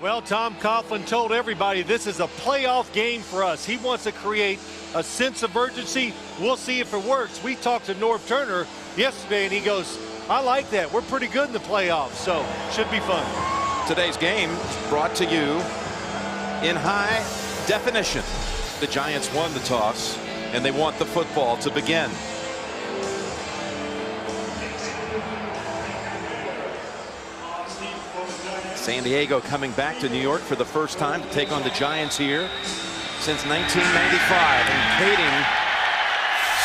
Well, Tom Coughlin told everybody this is a playoff game for us. He wants to create a sense of urgency. We'll see if it works. We talked to Norv Turner yesterday, and he goes, I like that. We're pretty good in the playoffs, so should be fun. Today's game is brought to you in high definition. The Giants won the toss, and they want the football to begin. San Diego coming back to New York for the first time to take on the Giants here since 1995. And Kading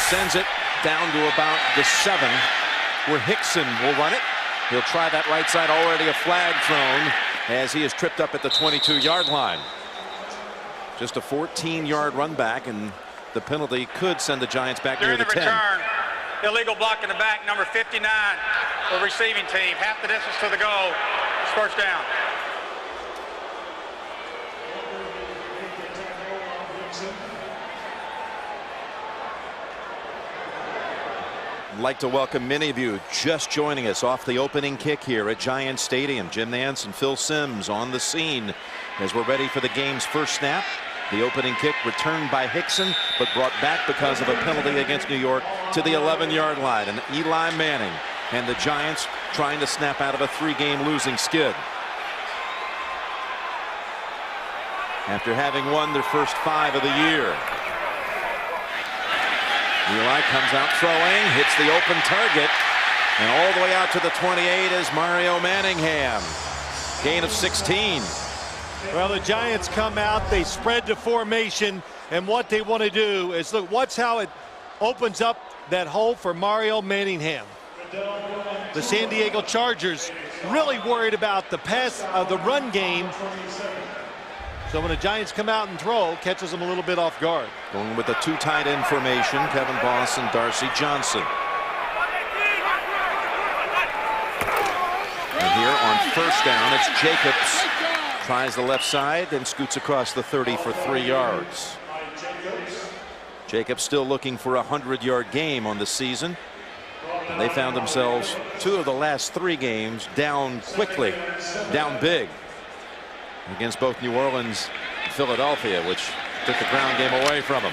sends it down to about the 7, where Hickson will run it. He'll try that right side. Already a flag thrown as he is tripped up at the 22-yard line. Just a 14-yard run back, and the penalty could send the Giants back near the 10. Return, illegal block in the back, number 59, the receiving team. Half the distance to the goal. It's first down. I'd like to welcome many of you just joining us off the opening kick here at Giants Stadium. Jim Nantz and Phil Simms on the scene as we're ready for the game's first snap. The opening kick returned by Hickson, but brought back because of a penalty against New York to the 11-yard line. And Eli Manning and the Giants trying to snap out of a 3-game losing skid. After having won their first 5 of the year. Eli comes out throwing, hits the open target, and all the way out to the 28 is Mario Manningham. Gain of 16. Well, the Giants come out, they spread the formation, and what they want to do is look, watch how it opens up that hole for Mario Manningham. The San Diego Chargers really worried about the the run game. So when the Giants come out and throw, catches them a little bit off guard. Going with a 2 tight end formation, Kevin Boss and Darcy Johnson. And here on first down, it's Jacobs. Tries the left side, then scoots across the 30 for 3 yards. Jacobs still looking for a 100-yard game on the season. And they found themselves 2 of the last 3 games down quickly, down big, against both New Orleans and Philadelphia, which took the ground game away from them.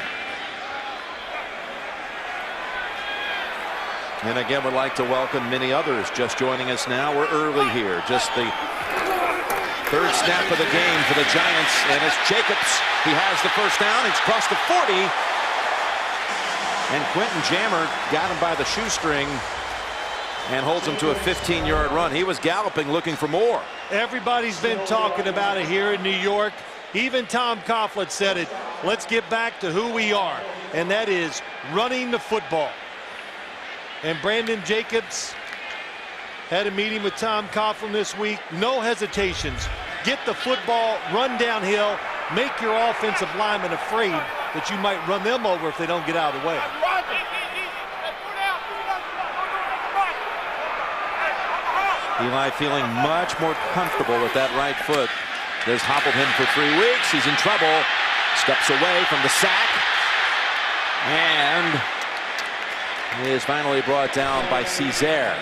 And again, we'd like to welcome many others just joining us now. We're early here, just the 3rd snap of the game for the Giants, and it's Jacobs. He has the first down. He's crossed the 40, and Quentin Jammer got him by the shoestring and holds him to a 15-yard run. He was galloping, looking for more. Everybody's been talking about it here in New York. Even Tom Coughlin said it. Let's get back to who we are, and that is running the football. And Brandon Jacobs had a meeting with Tom Coughlin this week. No hesitations. Get the football, run downhill, make your offensive linemen afraid that you might run them over if they don't get out of the way. Eli feeling much more comfortable with that right foot. Has hobbled him for 3 weeks. He's in trouble. Steps away from the sack. And he is finally brought down by Caesar.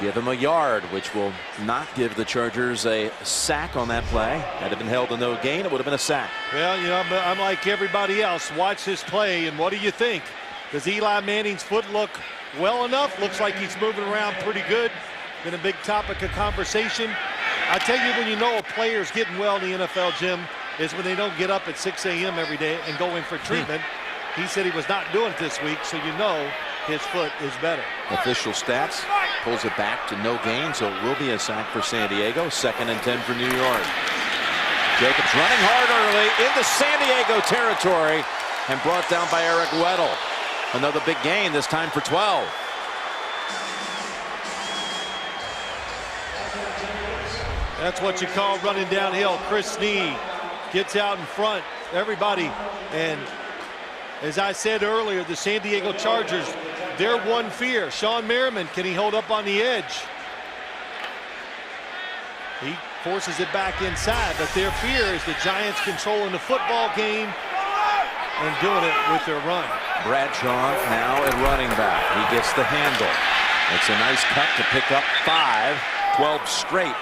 Give him a yard, which will not give the Chargers a sack on that play. Had it been held to no gain, it would have been a sack. Well, you know, I'm like everybody else. Watch this play, and what do you think? Does Eli Manning's foot look well enough? Looks like he's moving around pretty good. Been a big topic of conversation. I tell you, when you know a player's getting well in the NFL, Jim, is when they don't get up at 6 a.m. every day and go in for treatment. He said he was not doing it this week, so you know his foot is better. Official stats pulls it back to no gain, so it will be a sack for San Diego. 2nd and 10 for New York. Jacobs running hard early into San Diego territory and brought down by Eric Weddle. Another big gain, this time for 12. That's what you call running downhill. Chris Snee gets out in front. Everybody. And as I said earlier, the San Diego Chargers, their one fear, Sean Merriman, can he hold up on the edge? He forces it back inside, but their fear is the Giants controlling the football game and doing it with their run. Bradshaw now at running back. He gets the handle. It's a nice cut to pick up 5, 12 straight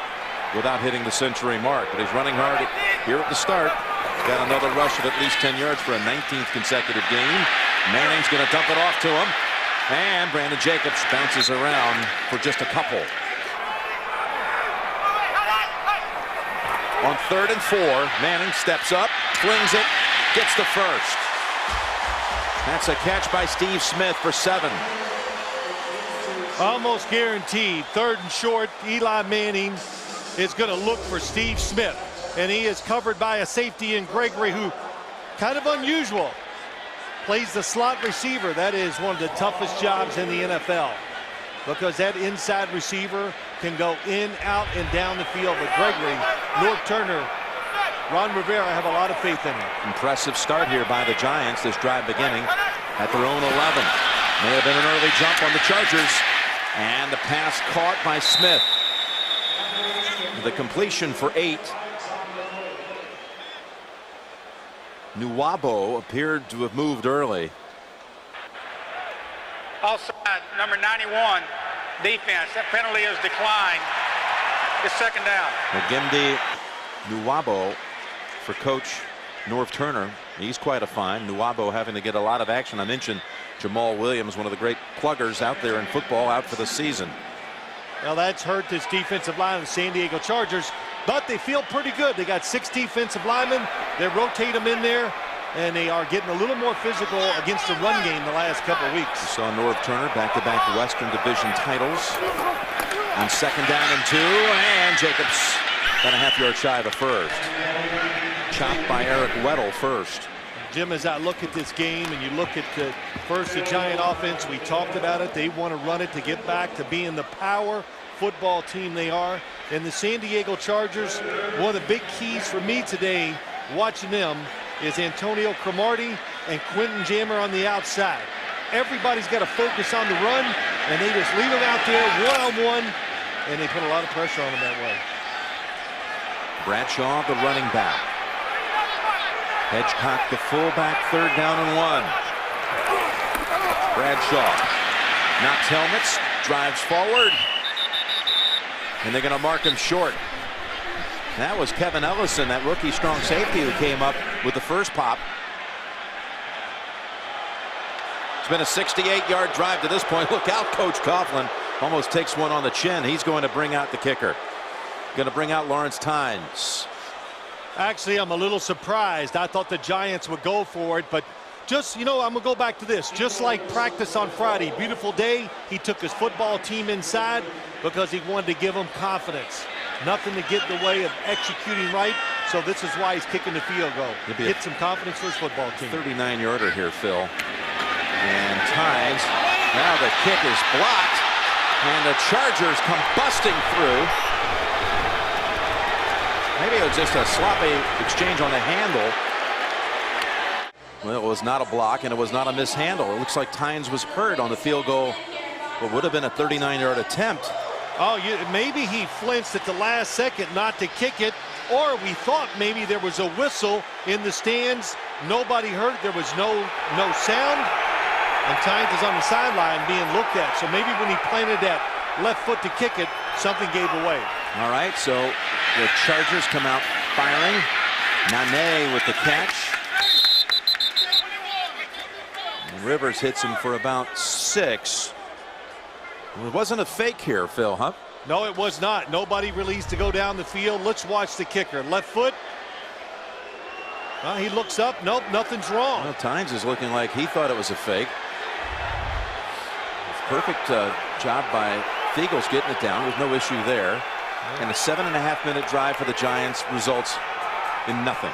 without hitting the century mark. But he's running hard here at the start. He's got another rush of at least 10 yards for a 19th consecutive game. Manning's going to dump it off to him. And Brandon Jacobs bounces around for just a couple. On 3rd and 4, Manning steps up, flings it, gets the first. That's a catch by Steve Smith for 7. Almost guaranteed. 3rd and short. Eli Manning is going to look for Steve Smith. And he is covered by a safety in Gregory, who kind of unusual. Plays the slot receiver. That is one of the toughest jobs in the NFL, because that inside receiver can go in, out, and down the field. But Gregory, Norv Turner, Ron Rivera have a lot of faith in him. Impressive start here by the Giants. This drive beginning at their own 11. May have been an early jump on the Chargers. And the pass caught by Smith. The completion for 8. Nuwabo appeared to have moved early. Offside, number 91, defense. That penalty is declined. It's 2nd down. Ogimdi Nuwabo for Coach Norv Turner. He's quite a find. Nuwabo having to get a lot of action. I mentioned Jamal Williams, one of the great pluggers out there in football, out for the season. Well, that's hurt this defensive line of the San Diego Chargers, but they feel pretty good. They got 6 defensive linemen. They rotate them in there, and they are getting a little more physical against the run game the last couple of weeks. You saw Norv Turner back-to-back Western Division titles. On 2nd down and 2, and Jacobs got a half-yard shy of the first. Chopped by Eric Weddle first. Jim, as I look at this game and you look at the Giant offense, we talked about it. They want to run it to get back to being the power football team they are. And the San Diego Chargers, one of the big keys for me today watching them is Antonio Cromartie and Quentin Jammer on the outside. Everybody's got to focus on the run, and they just leave them out there one-on-one, and they put a lot of pressure on them that way. Bradshaw, the running back. Hedgecock, the fullback, 3rd down and 1. Bradshaw knocks helmets, drives forward, and they're going to mark him short. That was Kevin Ellison, that rookie strong safety, who came up with the first pop. It's been a 68-yard drive to this point. Look out, Coach Coughlin almost takes one on the chin. He's going to bring out the kicker. Going to bring out Lawrence Tynes. Actually, I'm a little surprised. I thought the Giants would go for it, but just, you know, I'm going to go back to this. Just like practice on Friday, beautiful day, he took his football team inside because he wanted to give them confidence. Nothing to get in the way of executing right, so this is why he's kicking the field goal. Get some confidence for his football team. 39-yarder here, Phil. And Tynes, now the kick is blocked, and the Chargers come busting through. Maybe it was just a sloppy exchange on the handle. Well, it was not a block, and it was not a mishandle. It looks like Tynes was hurt on the field goal. What would have been a 39-yard attempt. Oh, maybe he flinched at the last second not to kick it, or we thought maybe there was a whistle in the stands. Nobody heard. There was no sound, and Tynes is on the sideline being looked at. So maybe when he planted that left foot to kick it, something gave away. All right, so the Chargers come out firing. Nane with the catch. And Rivers hits him for about 6. It wasn't a fake here, Phil, huh? No, it was not. Nobody released to go down the field. Let's watch the kicker. Left foot. He looks up. Nope, nothing's wrong. Well, Tynes is looking like he thought it was a fake. Perfect job by Fiegels getting it down with no issue there. And a 7.5-minute drive for the Giants results in nothing.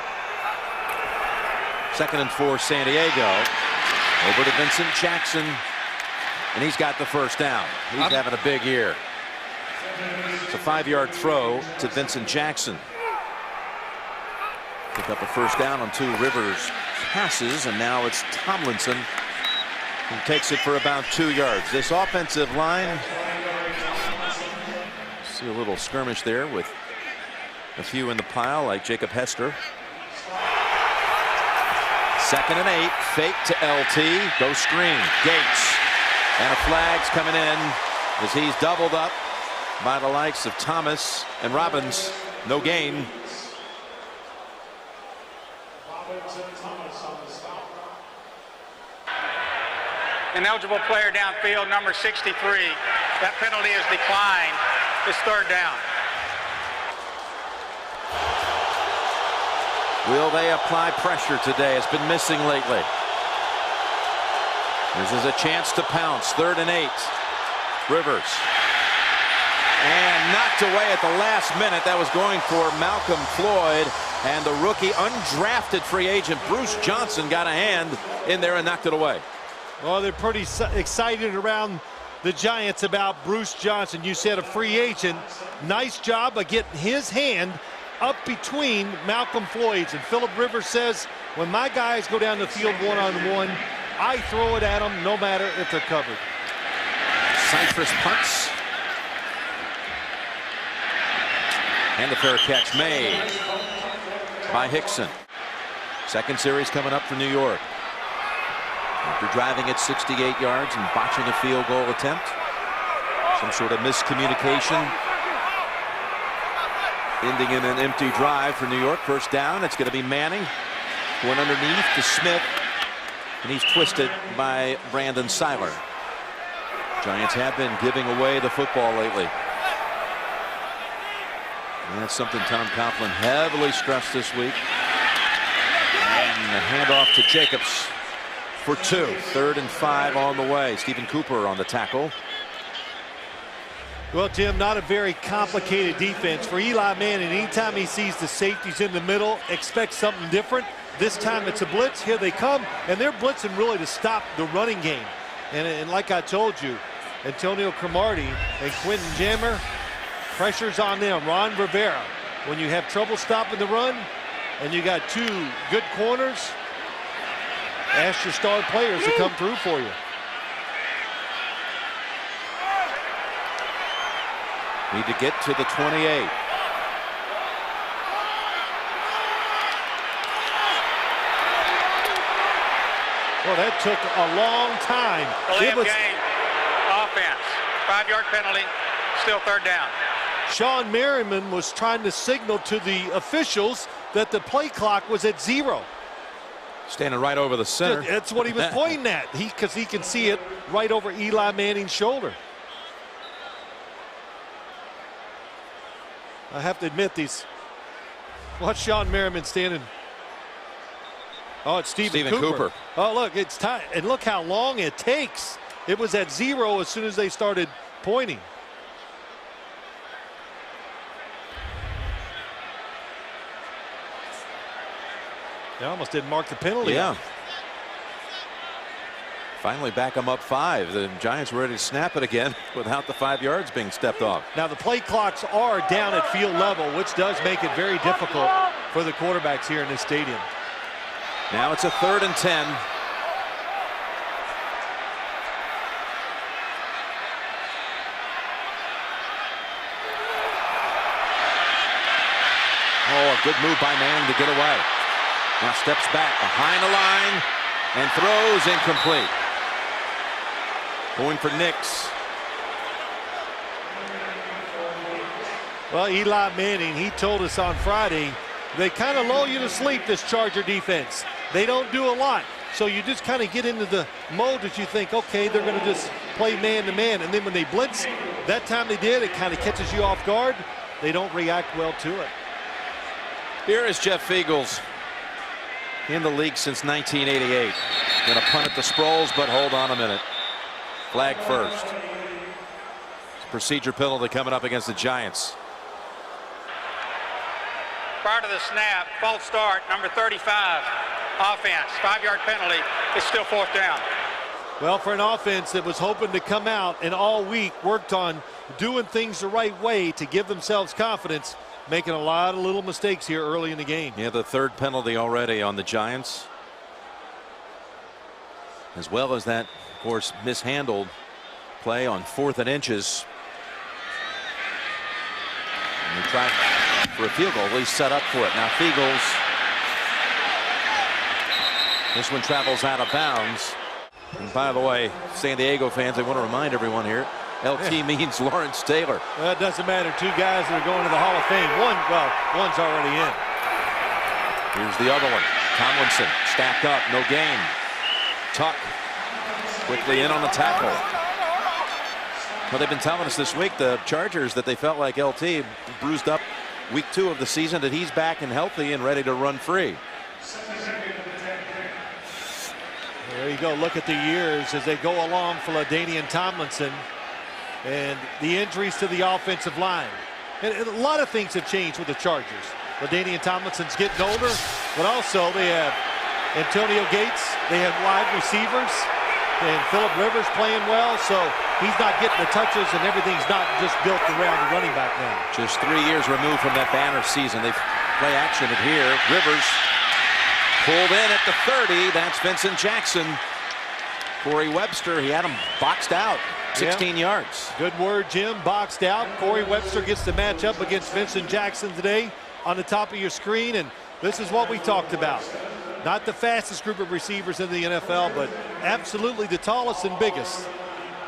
2nd and 4, San Diego. Over to Vincent Jackson. And he's got the first down. He's having a big year. It's a 5-yard throw to Vincent Jackson. Pick up a first down on 2 Rivers passes, and now it's Tomlinson who takes it for about 2 yards. This offensive line, see a little skirmish there with a few in the pile like Jacob Hester. 2nd and 8, fake to LT, go screen, Gates. And a flag's coming in as he's doubled up. by the likes of Thomas and Robbins. No gain. Ineligible player downfield, number 63. That penalty is declined. It's third down. Will they apply pressure today? It's been missing lately. This is a chance to pounce. 3rd and 8. Rivers. And knocked away at the last minute. That was going for Malcolm Floyd. And the rookie undrafted free agent Bruce Johnson got a hand in there and knocked it away. Well, they're pretty excited around the Giants about Bruce Johnson. You said a free agent. Nice job of getting his hand up between Malcolm Floyd's. And Philip Rivers says, when my guys go down the field one-on-one, I throw it at them no matter if they're covered. Cypress punts. And the fair catch made by Hickson. Second series coming up for New York. After driving at 68 yards and botching a field goal attempt. Some sort of miscommunication. Ending in an empty drive for New York. First down. It's going to be Manning. Going underneath to Smith. And he's twisted by Brandon Seiler. Giants have been giving away the football lately. And that's something Tom Coughlin heavily stressed this week. And the handoff to Jacobs for 2. 3rd and 5 on the way. Stephen Cooper on the tackle. Well, Tim, not a very complicated defense for Eli Manning. Anytime he sees the safeties in the middle, expect something different. This time it's a blitz. Here they come, and they're blitzing really to stop the running game. And like I told you, Antonio Cromartie and Quentin Jammer, pressure's on them. Ron Rivera, when you have trouble stopping the run and you got 2 good corners, ask your star players to come through for you. Need to get to the 28. Well, that took a long time. Delay of game. Offense. 5-yard penalty. Still 3rd down. Sean Merriman was trying to signal to the officials that the play clock was at 0. Standing right over the center. That's what he was pointing at. Because he can see it right over Eli Manning's shoulder. I have to admit, watch Sean Merriman standing. Oh, it's Stephen Cooper. Oh, look, it's time. And look how long it takes. It was at 0 as soon as they started pointing. They almost didn't mark the penalty. Yeah. Finally back them up 5. The Giants were ready to snap it again without the 5 yards being stepped off. Now the play clocks are down at field level, which does make it very difficult for the quarterbacks here in this stadium. Now it's a 3rd and 10. Oh, a good move by Manning to get away. Now steps back behind the line and throws incomplete. Going for Nix. Well, Eli Manning, he told us on Friday, they kind of lull you to sleep, this Charger defense. They don't do a lot. So you just kind of get into the mode that you think, okay, they're going to just play man-to-man. And then when they blitz, that time they did, it kind of catches you off guard. They don't react well to it. Here is Jeff Feagles, in the league since 1988. Going to punt it to Sproles, but hold on a minute. Flag first. Procedure penalty coming up against the Giants. Prior to the snap, false start, number 35. Offense, 5-yard penalty. It's still 4th down. Well, for an offense that was hoping to come out and all week worked on doing things the right way to give themselves confidence, making a lot of little mistakes here early in the game. Yeah, the 3rd penalty already on the Giants. As well as that, of course, mishandled play on 4th and inches. And they tried for a field goal. He's set up for it. Now Feagles. This one travels out of bounds. And by the way, San Diego fans, I want to remind everyone here, LT means Lawrence Taylor. Well, it doesn't matter. Two guys that are going to the Hall of Fame. One's already in. Here's the other one. Tomlinson stacked up, no gain. Tuck quickly in on the tackle. Well, they've been telling us this week, the Chargers, that they felt like LT bruised up week 2 of the season, that he's back and healthy and ready to run free. There you go. Look at the years as they go along for LaDainian Tomlinson and the injuries to the offensive line. And a lot of things have changed with the Chargers. LaDainian Tomlinson's getting older, but also they have Antonio Gates. They have wide receivers. And Phillip Rivers playing well, so he's not getting the touches, and everything's not just built around the running back now. Just 3 years removed from that banner season. They play action at here. Rivers pulled in at the 30. That's Vincent Jackson. Corey Webster, he had him boxed out. 16 yards. Good word, Jim. Boxed out. Corey Webster gets to match up against Vincent Jackson today on the top of your screen, and this is what we talked about. Not the fastest group of receivers in the NFL, but absolutely the tallest and biggest.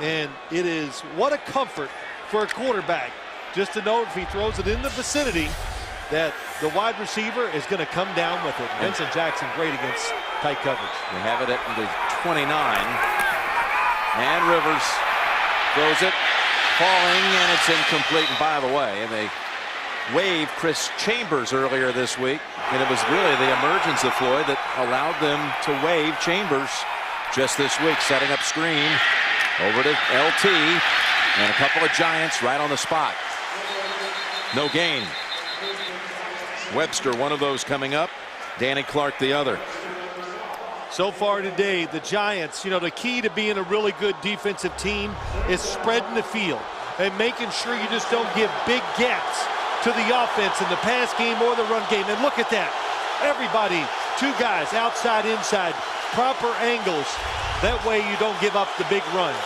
And it is what a comfort for a quarterback just to know if he throws it in the vicinity that the wide receiver is going to come down with it. Vincent Jackson great against tight coverage. We have it at the 29. And Rivers throws it, falling, and it's incomplete. And by the way, they waived Chris Chambers earlier this week, and it was really the emergence of Floyd that allowed them to waive Chambers just this week, setting up screen over to LT, and a couple of Giants right on the spot. No gain. Webster, one of those coming up. Danny Clark, the other. So far today, the Giants, the key to being a really good defensive team is spreading the field and making sure you just don't give big gaps to the offense in the pass game or the run game. And look at that. Everybody, 2 guys, outside, inside, proper angles. That way you don't give up the big runs.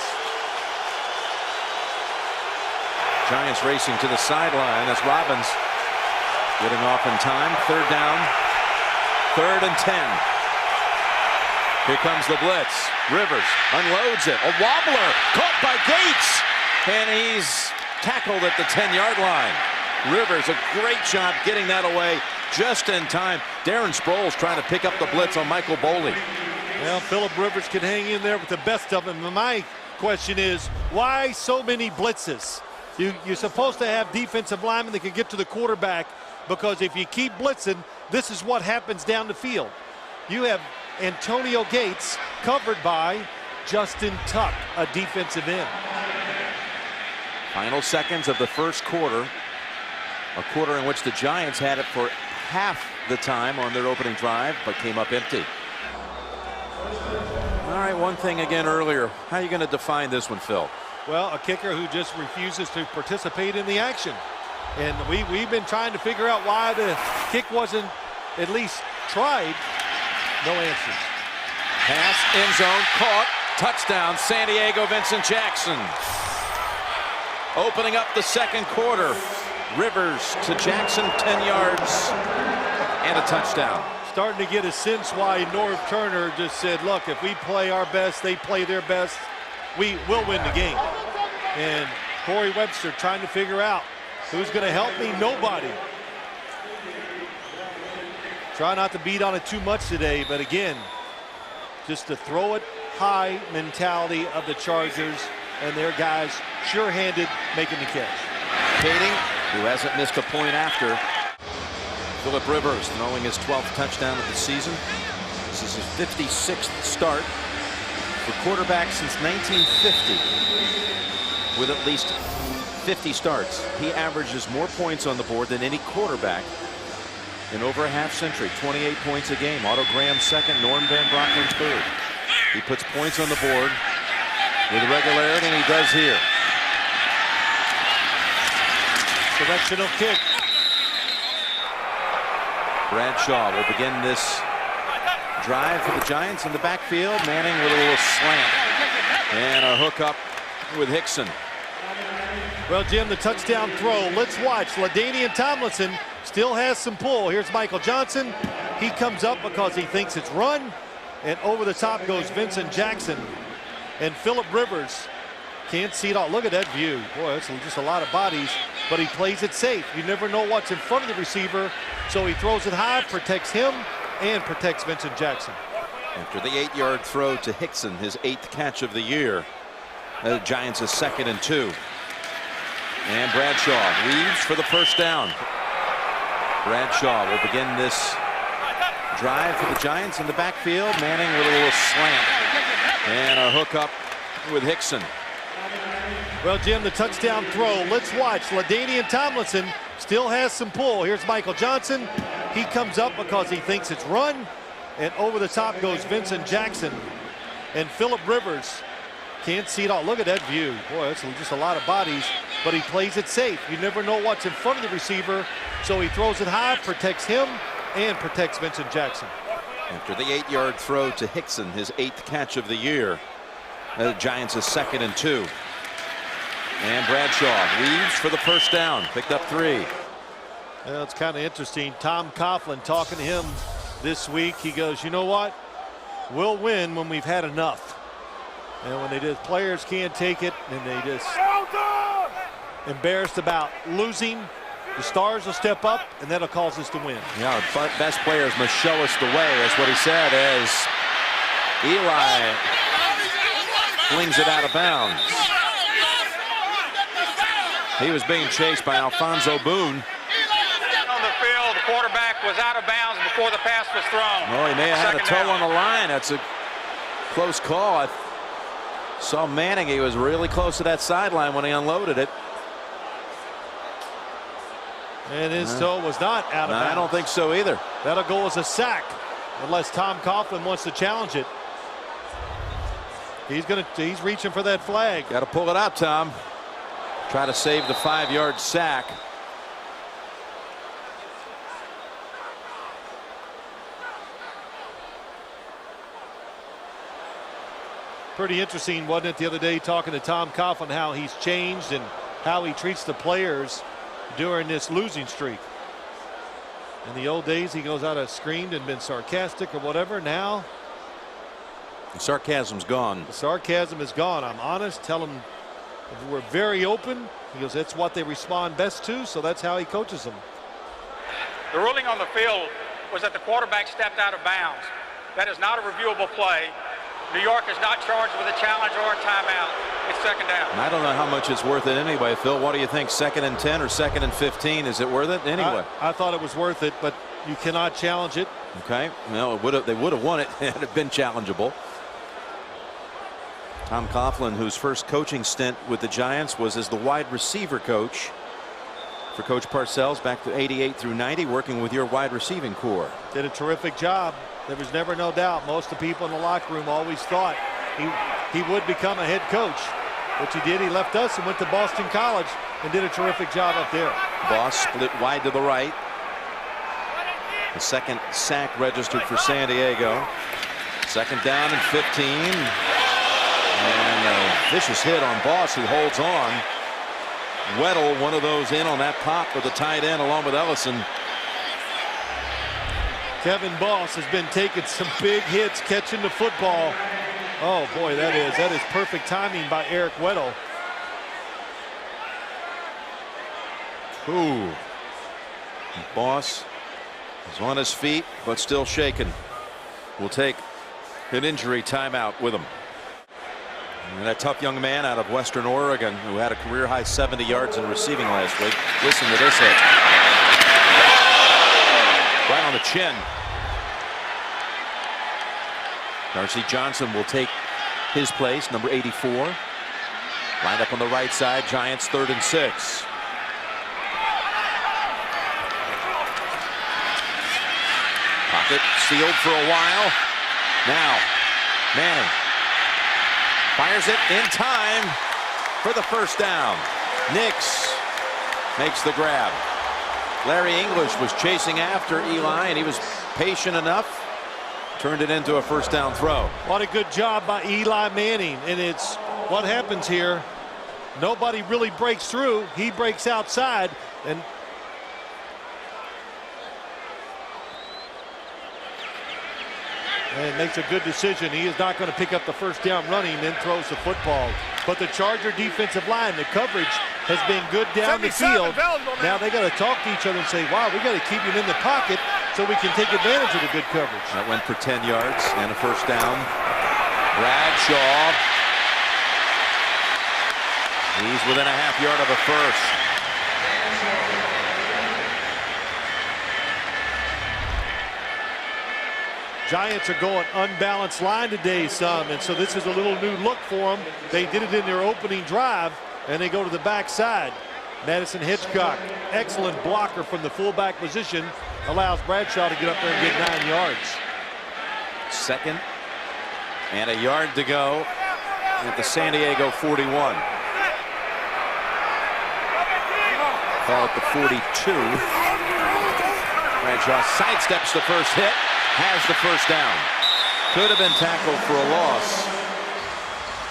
Giants racing to the sideline. That's Robbins getting off in time. 3rd down. 3rd and 10. Here comes the blitz. Rivers unloads it. A wobbler caught by Gates. And he's tackled at the 10-yard line. Rivers, a great job getting that away just in time. Darren Sproles trying to pick up the blitz on Michael Boley. Well, Phillip Rivers can hang in there with the best of them. And my question is, why so many blitzes? You're supposed to have defensive linemen that can get to the quarterback, because if you keep blitzing, this is what happens down the field. You have Antonio Gates covered by Justin Tuck, a defensive end. Final seconds of the first quarter. A quarter in which the Giants had it for half the time on their opening drive, but came up empty. All right, one thing again earlier. How are you going to define this one, Phil? Well, a kicker who just refuses to participate in the action. And we've been trying to figure out why the kick wasn't at least tried. No answers. Pass, end zone, caught, touchdown, San Diego, Vincent Jackson. Opening up the second quarter. Rivers to Jackson, 10 yards and a touchdown. Starting to get a sense why Norv Turner just said, look, if we play our best, they play their best, we will win the game. And Corey Webster trying to figure out who's going to help me. Nobody. Try not to beat on it too much today, but again, just the throw it high mentality of the Chargers and their guys sure-handed making the catch. Kading, who hasn't missed a point after. Phillip Rivers throwing his 12th touchdown of the season. This is his 56th start for quarterback since 1950. With at least 50 starts, he averages more points on the board than any quarterback in over a half century. 28 points a game. Otto Graham second, Norm Van Brocklin third. He puts points on the board with regularity, and he does here. Directional kick. Bradshaw will begin this drive for the Giants in the backfield. Manning with a little slant and a hookup with Hickson. Well, Jim, the touchdown throw. Let's watch. LaDainian Tomlinson still has some pull. Here's Michael Johnson. He comes up because he thinks it's run, and over the top goes Vincent Jackson. And Phillip Rivers Can't see it all. Look at that view. Boy, that's just a lot of bodies, but he plays it safe. You never know what's in front of the receiver, so he throws it high, protects him, and protects Vincent Jackson. After the 8-yard throw to Hickson, his 8th catch of the year. The Giants is 2nd and 2. And Bradshaw leads for the first down. Bradshaw will begin this drive for the Giants in the backfield. Manning with a little slant. And a hookup with Hickson. Well, Jim, the touchdown throw. Let's watch. LaDainian Tomlinson still has some pull. Here's Michael Johnson. He comes up because he thinks it's run. And over the top goes Vincent Jackson. And Phillip Rivers can't see it all. Look at that view. Boy, that's just a lot of bodies, but he plays it safe. You never know what's in front of the receiver, so he throws it high, protects him, and protects Vincent Jackson. After the 8-yard throw to Hickson, his 8th catch of the year. The Giants is 2nd and 2. And Bradshaw leads for the first down. Picked up 3. Well, it's kind of interesting. Tom Coughlin talking to him this week. He goes, you know what? We'll win when we've had enough. And when players can't take it and they just embarrassed about losing, the stars will step up and that'll cause us to win. Yeah, our best players must show us the way. That's what he said as Eli flings it out of bounds. He was being chased by Alfonso Boone. On the field, the quarterback was out of bounds before the pass was thrown. Oh, he may have had a toe on the line. That's a close call. I saw Manning. He was really close to that sideline when he unloaded it. And his toe was not out of bounds. I don't think so either. That'll go as a sack unless Tom Coughlin wants to challenge it. He's reaching for that flag. Got to pull it out, Tom. Try to save the 5-yard sack. Pretty interesting, wasn't it, the other day, talking to Tom Coughlin, how he's changed and how he treats the players during this losing streak. In the old days, he goes out and screamed and been sarcastic or whatever. Now, the sarcasm's gone. The sarcasm is gone. I'm honest. Tell him we're very open. He goes, that's what they respond best to, so that's how he coaches them. The ruling on the field was that the quarterback stepped out of bounds. That is not a reviewable play. New York is not charged with a challenge or a timeout. It's 2nd down. I don't know how much it's worth it anyway, Phil. What do you think? 2nd and 10 or 2nd and 15? Is it worth it anyway? I thought it was worth it, but you cannot challenge it. Okay. Well, they would have won it had it been challengeable. Tom Coughlin, whose first coaching stint with the Giants was as the wide receiver coach for Coach Parcells back to 88 through 90, working with your wide receiving core. Did a terrific job. There was never no doubt. Most of the people in the locker room always thought he would become a head coach, which he did. He left us and went to Boston College and did a terrific job up there. Boss split wide to the right. The 2nd sack registered for San Diego. 2nd down and 15. And a vicious hit on Boss, who holds on. Weddle, one of those in on that pop with the tight end along with Ellison. Kevin Boss has been taking some big hits catching the football. Oh boy, that is perfect timing by Eric Weddle. Ooh. Boss is on his feet but still shaken. We'll take an injury timeout with him. And that tough young man out of Western Oregon who had a career high 70 yards in receiving last week. Listen to this hit. Right on the chin. Darcy Johnson will take his place, number 84. Lined up on the right side. Giants 3rd and 6. Pocket sealed for a while. Now Manning fires it in time for the first down. Nix makes the grab. Larry English was chasing after Eli, and he was patient enough. Turned it into a first down throw. What a good job by Eli Manning. And it's what happens here. Nobody really breaks through. He breaks outside. And and makes a good decision. He is not going to pick up the first down running, then throws the football. But the Charger defensive line, the coverage has been good down the field. Now they got to talk to each other and say, wow, we got to keep him in the pocket so we can take advantage of the good coverage. That went for 10 yards and a first down. Bradshaw. He's within a half yard of a first. Giants are going unbalanced line today some, and so this is a little new look for them. They did it in their opening drive, and they go to the backside. Madison Hitchcock, excellent blocker from the fullback position, allows Bradshaw to get up there and get 9 yards. Second and a yard to go at the San Diego 41. Call it the 42. Bradshaw sidesteps the first hit. Has the first down. Could have been tackled for a loss.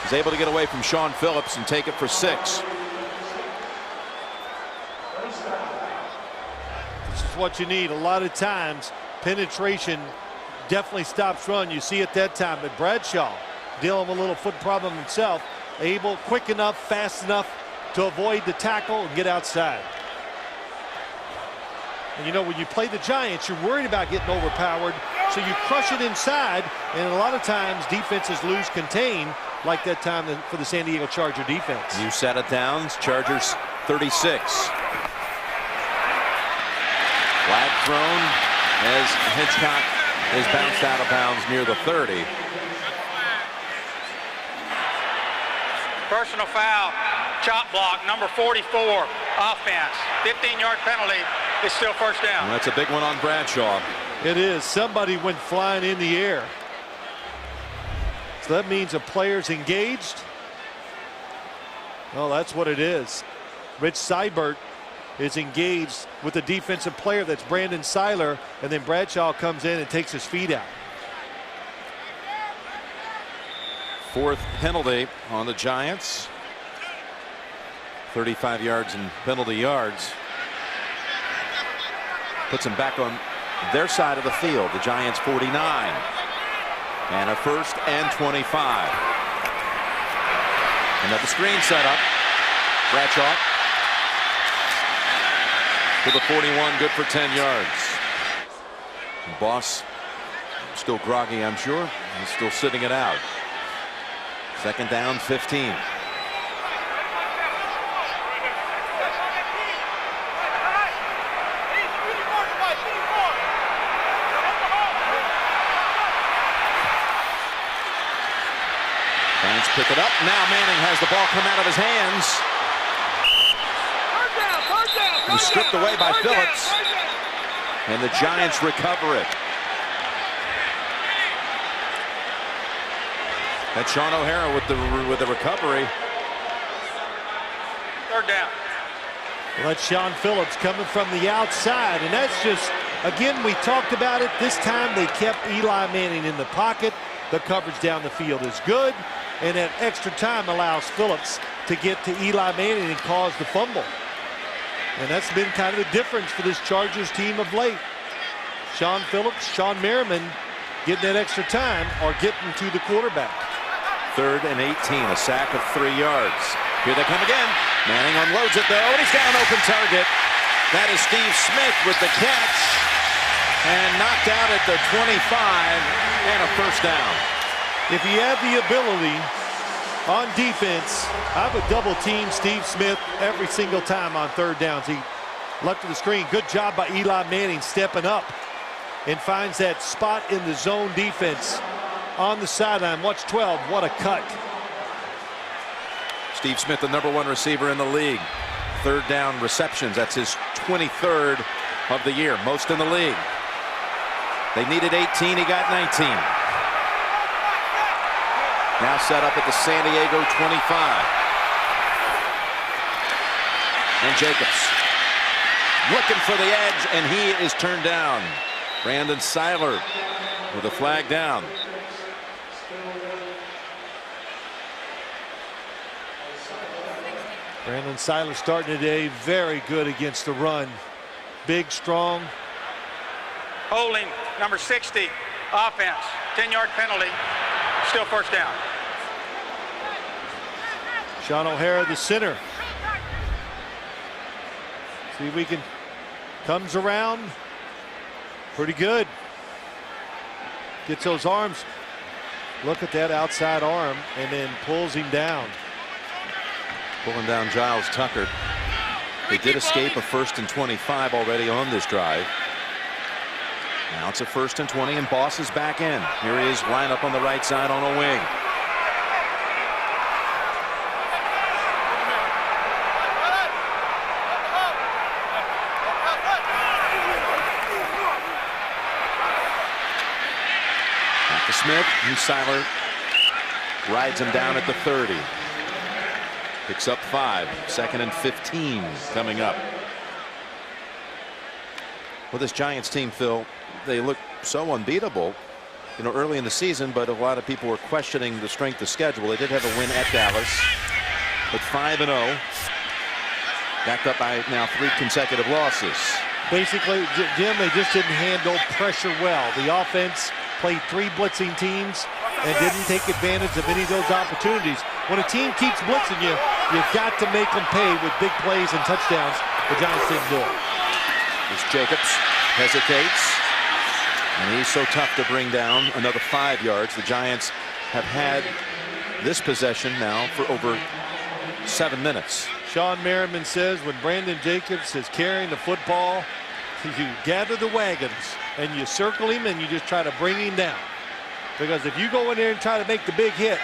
He's able to get away from Sean Phillips and take it for 6. This is what you need. A lot of times penetration definitely stops run. You see it that time. But Bradshaw dealing with a little foot problem himself. Able, quick enough, fast enough to avoid the tackle and get outside. And you know, when you play the Giants, you're worried about getting overpowered, so you crush it inside, and a lot of times defenses lose contain, like that time for the San Diego Charger defense. New set of downs, Chargers 36. Flag thrown as Hitchcock is bounced out of bounds near the 30. Personal foul, chop block, number 44, offense. 15-yard penalty. It's still first down. And that's a big one on Bradshaw. It is. Somebody went flying in the air. So that means a player's engaged. Well, that's what it is. Rich Seibert is engaged with the defensive player. That's Brandon Seiler. And then Bradshaw comes in and takes his feet out. Fourth penalty on the Giants. 35 yards in penalty yards. Puts them back on their side of the field. The Giants 49. And a first and 25. Another screen set up. Bradshaw to the 41, good for 10 yards. Boss still groggy, I'm sure. He's still sitting it out. Second down, 15. Giants pick it up. Now Manning has the ball come out of his hands. He's stripped away by Phillips. And the Giants recover it. That's Sean O'Hara with the recovery. Third down. Well, that's Sean Phillips coming from the outside, and that's just, again, we talked about it. This time they kept Eli Manning in the pocket. The coverage down the field is good, and that extra time allows Phillips to get to Eli Manning and cause the fumble. And that's been kind of the difference for this Chargers team of late. Sean Phillips, Sean Merriman getting that extra time or getting to the quarterback. Third and 18, a sack of 3 yards. Here they come again. Manning unloads it though, and he's got an open target. That is Steve Smith with the catch, and knocked out at the 25, and a first down. If you have the ability on defense, I would double team Steve Smith every single time on third downs. He left of the screen. Good job by Eli Manning stepping up and finds that spot in the zone defense on the sideline. Watch 12. What a cut. Steve Smith, the #1 receiver in the league. Third down receptions. That's his 23rd of the year. Most in the league. They needed 18. He got 19. Now set up at the San Diego 25. And Jacobs looking for the edge, and he is turned down. Brandon Seiler with a flag down. Brandon Seiler starting today very good against the run. Big, strong. Holding, number 60, offense. 10-yard penalty, still first down. Sean O'Hara, the center. See if we can, comes around pretty good. Gets those arms. Look at that outside arm and then pulls him down. Pulling down Giles Tucker. They did escape a 1st and 25 already on this drive. Now it's a 1st and 20 and Boss is back in. Here he is, line up on the right side on a wing. Back to Smith, and Seiler rides him down at the 30. Picks up 5. 2nd and 15 coming up. Well, this Giants team, Phil, they look so unbeatable, you know, early in the season, but a lot of people were questioning the strength of schedule. They did have a win at Dallas, but 5-0, backed up by now 3 consecutive losses. Basically, Jim, they just didn't handle pressure well. The offense played 3 blitzing teams and didn't take advantage of any of those opportunities. When a team keeps blitzing you, you've got to make them pay with big plays and touchdowns. The Giants didn't do it. As Jacobs hesitates, and he's so tough to bring down. Another 5 yards. The Giants have had this possession now for over 7 minutes. Sean Merriman says when Brandon Jacobs is carrying the football, you gather the wagons and you circle him and you just try to bring him down. Because if you go in there and try to make the big hit,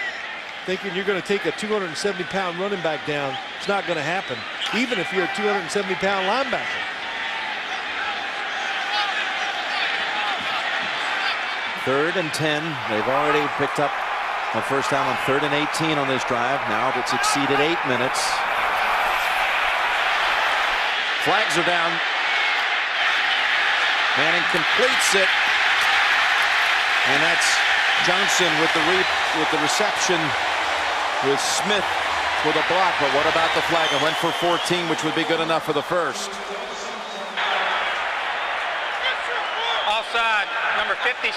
thinking you're going to take a 270-pound running back down, it's not going to happen, even if you're a 270-pound linebacker. Third and 10. They've already picked up a first down on 3rd and 18 on this drive. Now that's exceeded 8 minutes. Flags are down. Manning completes it, and that's Johnson with the reception, with Smith with a block. But what about the flag? It went for 14, which would be good enough for the first. Offside, number 56,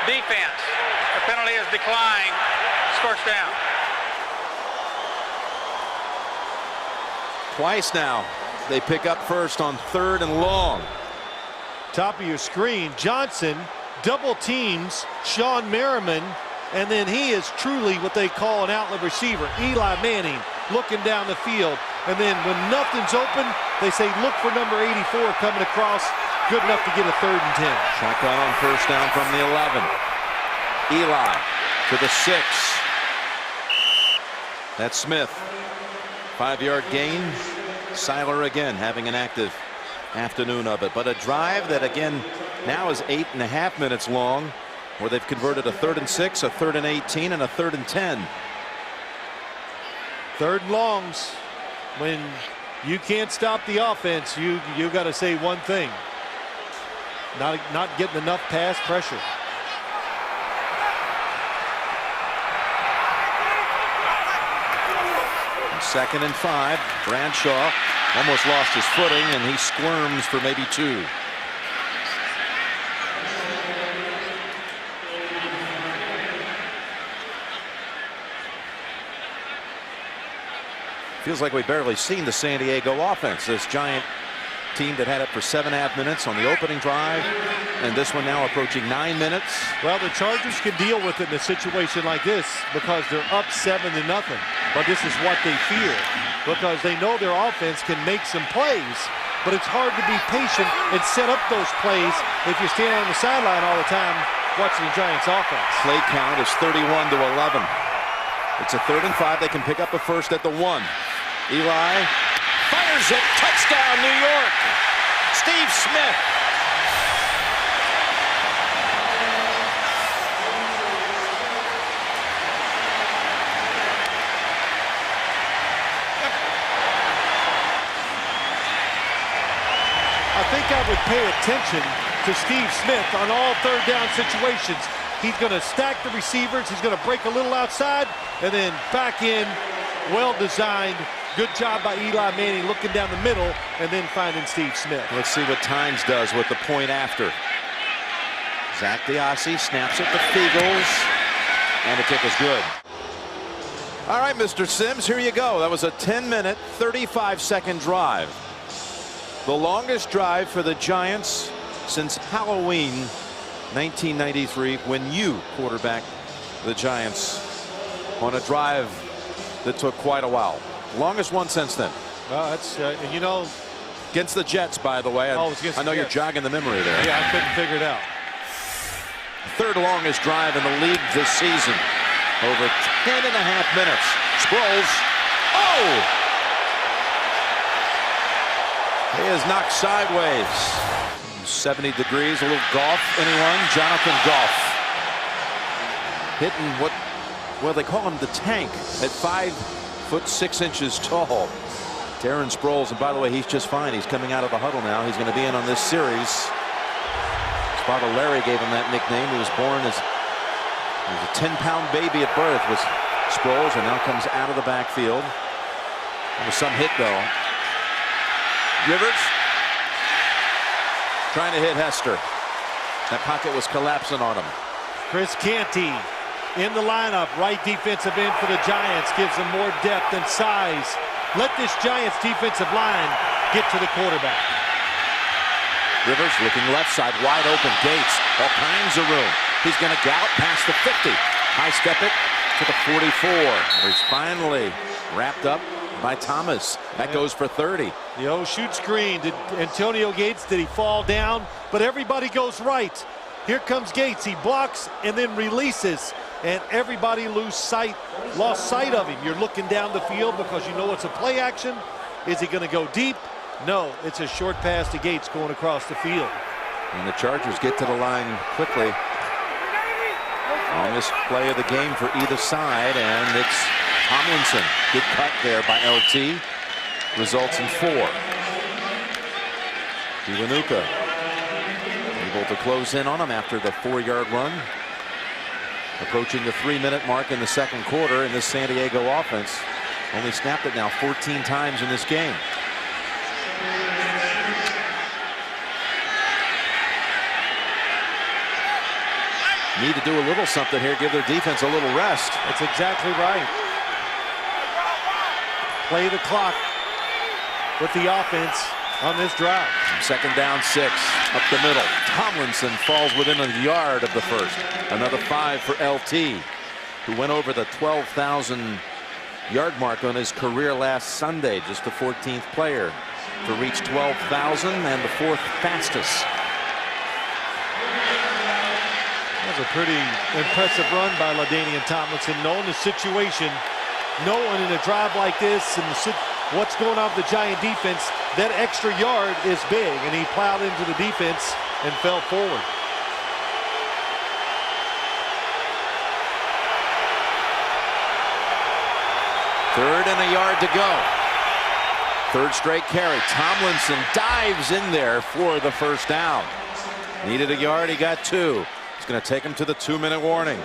defense. The penalty is declined. It's first down. Twice now they pick up first on 3rd and long. Top of your screen, Johnson double teams Sean Merriman, and then he is truly what they call an outlet receiver. Eli Manning looking down the field, and then when nothing's open, they say look for number 84 coming across. Good enough to get a 3rd and 10. Shotgun on first down from the 11. Eli to the 6. That's Smith. 5-yard gain. Seiler again having an active afternoon of it. But a drive that again now is 8.5 minutes long, where they've converted a 3rd and 6, a 3rd and 18, and a 3rd and 10. 3rd and longs. When you can't stop the offense, you got to say one thing. Not getting enough pass pressure. And 2nd and 5. Bradshaw almost lost his footing, and he squirms for maybe 2. Feels like we've barely seen the San Diego offense. This Giant team that had it for 7.5 minutes on the opening drive, and this one now approaching 9 minutes. Well, the Chargers can deal with it in a situation like this because they're up 7-0. But this is what they fear, because they know their offense can make some plays, but it's hard to be patient and set up those plays if you're standing on the sideline all the time watching the Giants offense. Play count is 31-11. It's a 3rd and 5. They can pick up a first at the 1. Eli fires it. Touchdown, New York. Steve Smith. I think I would pay attention to Steve Smith on all 3rd down situations. He's going to stack the receivers. He's going to break a little outside and then back in. Well designed. Good job by Eli Manning looking down the middle and then finding Steve Smith. Let's see what Tynes does with the point after. Zach DeOssie snaps it to Feagles, and the kick is good. All right, Mr. Sims, here you go. That was a 10-minute, 35-second drive. The longest drive for the Giants since Halloween 1993, when you quarterbacked the Giants on a drive that took quite a while. Longest one since then. Well, that's, you know. Against the Jets, by the way. I know you're jogging the memory there. Yeah, I couldn't figure it out. Third longest drive in the league this season. Over 10.5 minutes. Sproles. Oh! He is knocked sideways. 70 degrees. A little golf. Anyone? Jonathan Goff. Hitting what, well, they call him the tank at 5'6" tall. Darren Sproles, and by the way, he's just fine. He's coming out of the huddle now. He's going to be in on this series. His father Larry gave him that nickname. He was born as a 10-pound baby at birth, was Sproles, and now comes out of the backfield. There was some hit, though. Rivers trying to hit Hester. That pocket was collapsing on him. Chris Canty in the lineup, right defensive end for the Giants, gives them more depth and size. Let this Giants defensive line get to the quarterback. Rivers looking left side, wide open. Gates, all kinds of room. He's going to gallop past the 50. High step it to the 44. He's finally wrapped up by Thomas. That goes for 30. The old shoot screen. Did Antonio Gates, did he fall down? But everybody goes right. Here comes Gates. He blocks and then releases. And everybody lost sight of him. You're looking down the field because you know it's a play action. Is he going to go deep? No, it's a short pass to Gates going across the field. And the Chargers get to the line quickly. Longest play of the game for either side, and it's Tomlinson. Good cut there by LT. Results in 4. Iwanuka able to close in on him after the 4-yard run. Approaching the 3-minute mark in the second quarter, and this San Diego offense only snapped it now 14 times in this game. Need to do a little something here, give their defense a little rest. That's exactly right. Play the clock with the offense on this drive. Second down 6 up the middle. Tomlinson falls within a yard of the first. Another 5 for LT, who went over the 12,000-yard mark on his career last Sunday. Just the 14th player to reach 12,000 and the 4th fastest. That was a pretty impressive run by LaDainian Tomlinson. Knowing the situation, knowing in a drive like this and what's going on with the Giant defense, that extra yard is big, and he plowed into the defense and fell forward. Third and a yard to go. Third straight carry. Tomlinson dives in there for the first down. Needed a yard, he got 2. It's going to take him to the 2-minute warning.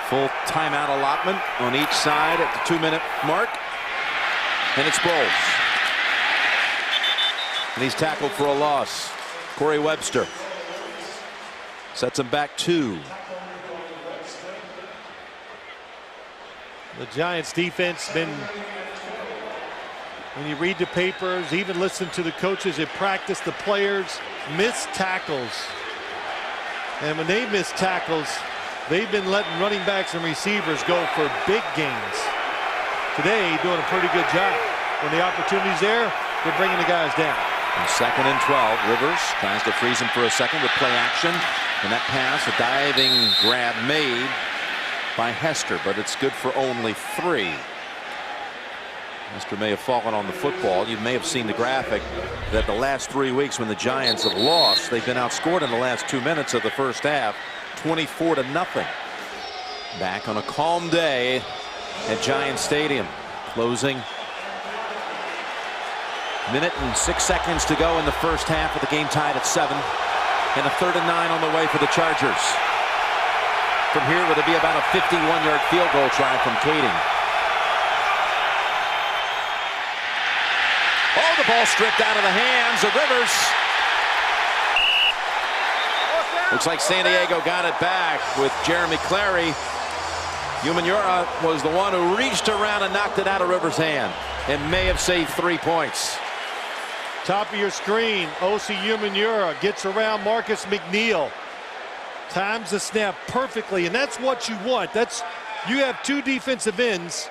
Full timeout allotment on each side at the 2-minute mark. And it's Sproles. And he's tackled for a loss. Corey Webster sets him back 2. The Giants defense been, when you read the papers, even listen to the coaches at practice, the players miss tackles. And when they miss tackles, they've been letting running backs and receivers go for big gains. Today, doing a pretty good job. When the opportunity's there, they're bringing the guys down. And 2nd and 12. Rivers tries to freeze him for a second with play action. And that pass, a diving grab made by Hester, but it's good for only 3. Hester may have fallen on the football. You may have seen the graphic that the last 3 weeks when the Giants have lost, they've been outscored in the last 2 minutes of the first half, 24-0. Back on a calm day at Giant Stadium. Closing minute and 6 seconds to go in the first half, with the game tied at 7. And a 3rd and 9 on the way for the Chargers. From here, would it be about a 51-yard field goal try from Kading? Oh, the ball stripped out of the hands of Rivers. Looks like San Diego got it back with Jeremy Clary. Umenyiora was the one who reached around and knocked it out of Rivers' hand and may have saved 3 points. Top of your screen, Osi Umenyiora gets around Marcus McNeil. Times the snap perfectly, and that's what you want. You have 2 defensive ends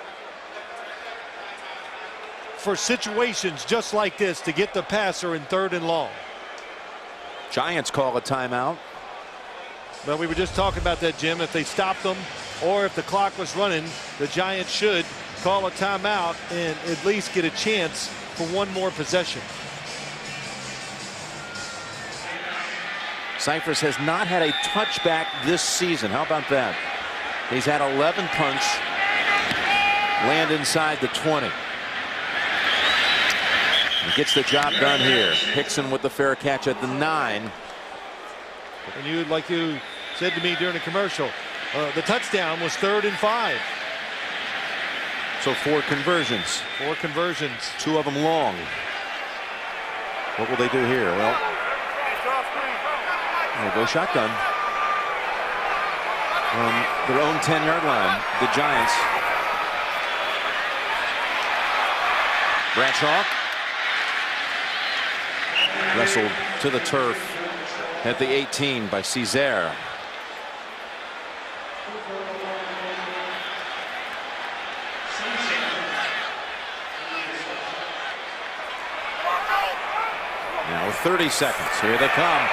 for situations just like this to get the passer in 3rd and long. Giants call a timeout. Well, we were just talking about that, Jim. If they stopped them or if the clock was running, the Giants should call a timeout and at least get a chance for 1 more possession. Cyphers has not had a touchback this season. How about that? He's had 11 punts land inside the 20. He gets the job done here. Hickson with the fair catch at the 9. And like you said to me during the commercial, the touchdown was 3rd and 5. So 4 conversions. 4 conversions. 2 of them long. What will they do here? Well, they'll go shotgun on their own 10-yard line. The Giants. Bradshaw wrestled to the turf at the 18 by Cesar. Now 30 seconds. Here they come.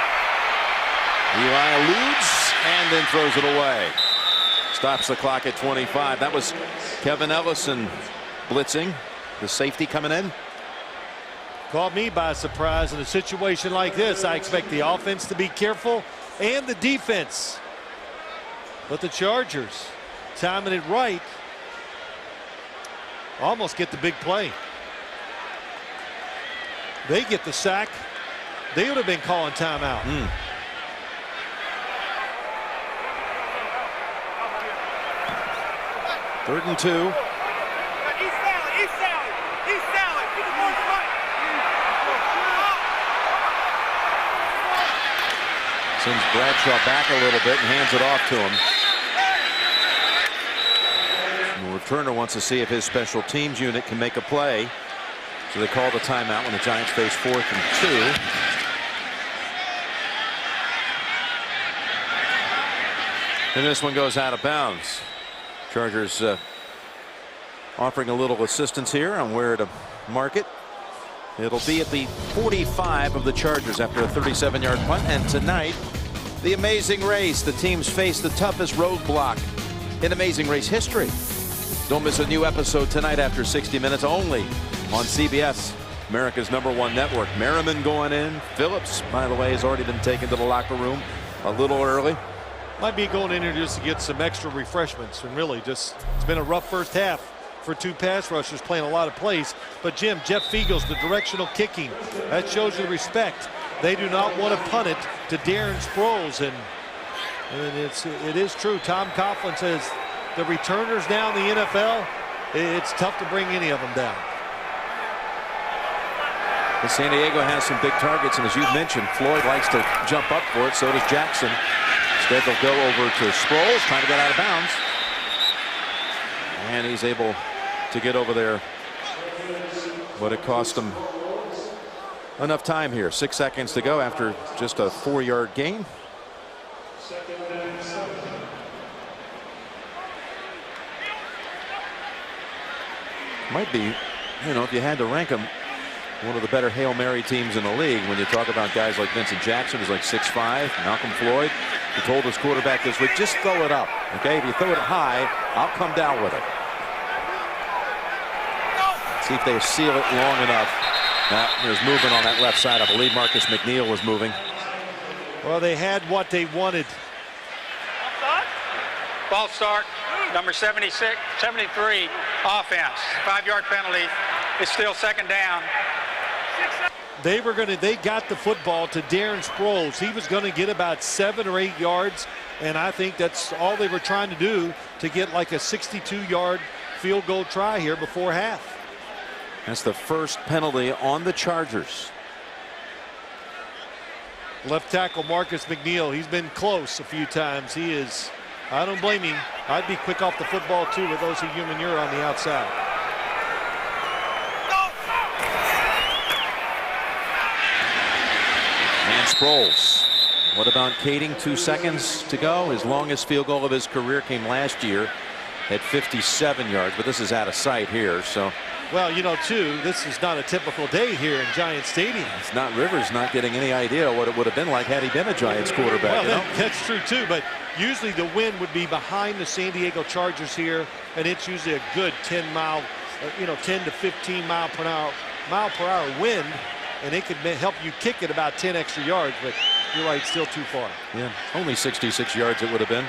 Eli eludes and then throws it away. Stops the clock at 25. That was Kevin Ellison blitzing. The safety coming in. Caught me by surprise in a situation like this. I expect the offense to be careful and the defense. But the Chargers, timing it right, almost get the big play. They get the sack. They would have been calling timeout. 3rd and 2. Sends Bradshaw back a little bit and hands it off to him. And the returner wants to see if his special teams unit can make a play. So they call the timeout when the Giants face 4th and 2. And this one goes out of bounds. Chargers offering a little assistance here on where to mark it. It'll be at the 45 of the Chargers after a 37-yard punt. And tonight, the Amazing Race. The teams face the toughest roadblock in Amazing Race history. Don't miss a new episode tonight after 60 minutes only on CBS, America's #1 network. Merriman going in. Phillips, by the way, has already been taken to the locker room a little early. Might be going in here just to get some extra refreshments. And really, it's been a rough first half for 2 pass rushers playing a lot of plays. But Jim, Jeff Fiegels, the directional kicking, that shows you the respect. They do not want to punt it to Darren Sproles, and it is true. Tom Coughlin says the returners now in the NFL, it's tough to bring any of them down. And San Diego has some big targets, and as you mentioned, Floyd likes to jump up for it. So does Jackson. Instead, they'll go over to Sproles, trying to get out of bounds. And he's able to get over there. But it cost him enough time here. 6 seconds to go after just a 4-yard gain. Might be, if you had to rank them, one of the better Hail Mary teams in the league. When you talk about guys like Vincent Jackson, who's like 6'5", Malcolm Floyd, who told his quarterback this week, just throw it up. Okay, if you throw it high, I'll come down with it. See if they seal it long enough. Now, there's movement on that left side. I believe Marcus McNeil was moving. Well, they had what they wanted. False start, number 76, 73, offense. 5-yard penalty. It's still 2nd down. They got the football to Darren Sproles. He was going to get about 7 or 8 yards, and I think that's all they were trying to do to get like a 62-yard field goal try here before half. That's the first penalty on the Chargers. Left tackle Marcus McNeil, he's been close a few times. He is, I don't blame him. I'd be quick off the football too with those of you manure on the outside. And Sproles. What about Kading? 2 seconds to go. His longest field goal of his career came last year at 57 yards, but this is out of sight here. So, well, you know, too, this is not a typical day here in Giant Stadium. It's not Rivers not getting any idea what it would have been like had he been a Giants quarterback. Well, that's true too, but usually the wind would be behind the San Diego Chargers here, and it's usually a good 10 to 15 mile per hour wind, and it could help you kick it about 10 extra yards, but you're right, still too far. Yeah, only 66 yards it would have been.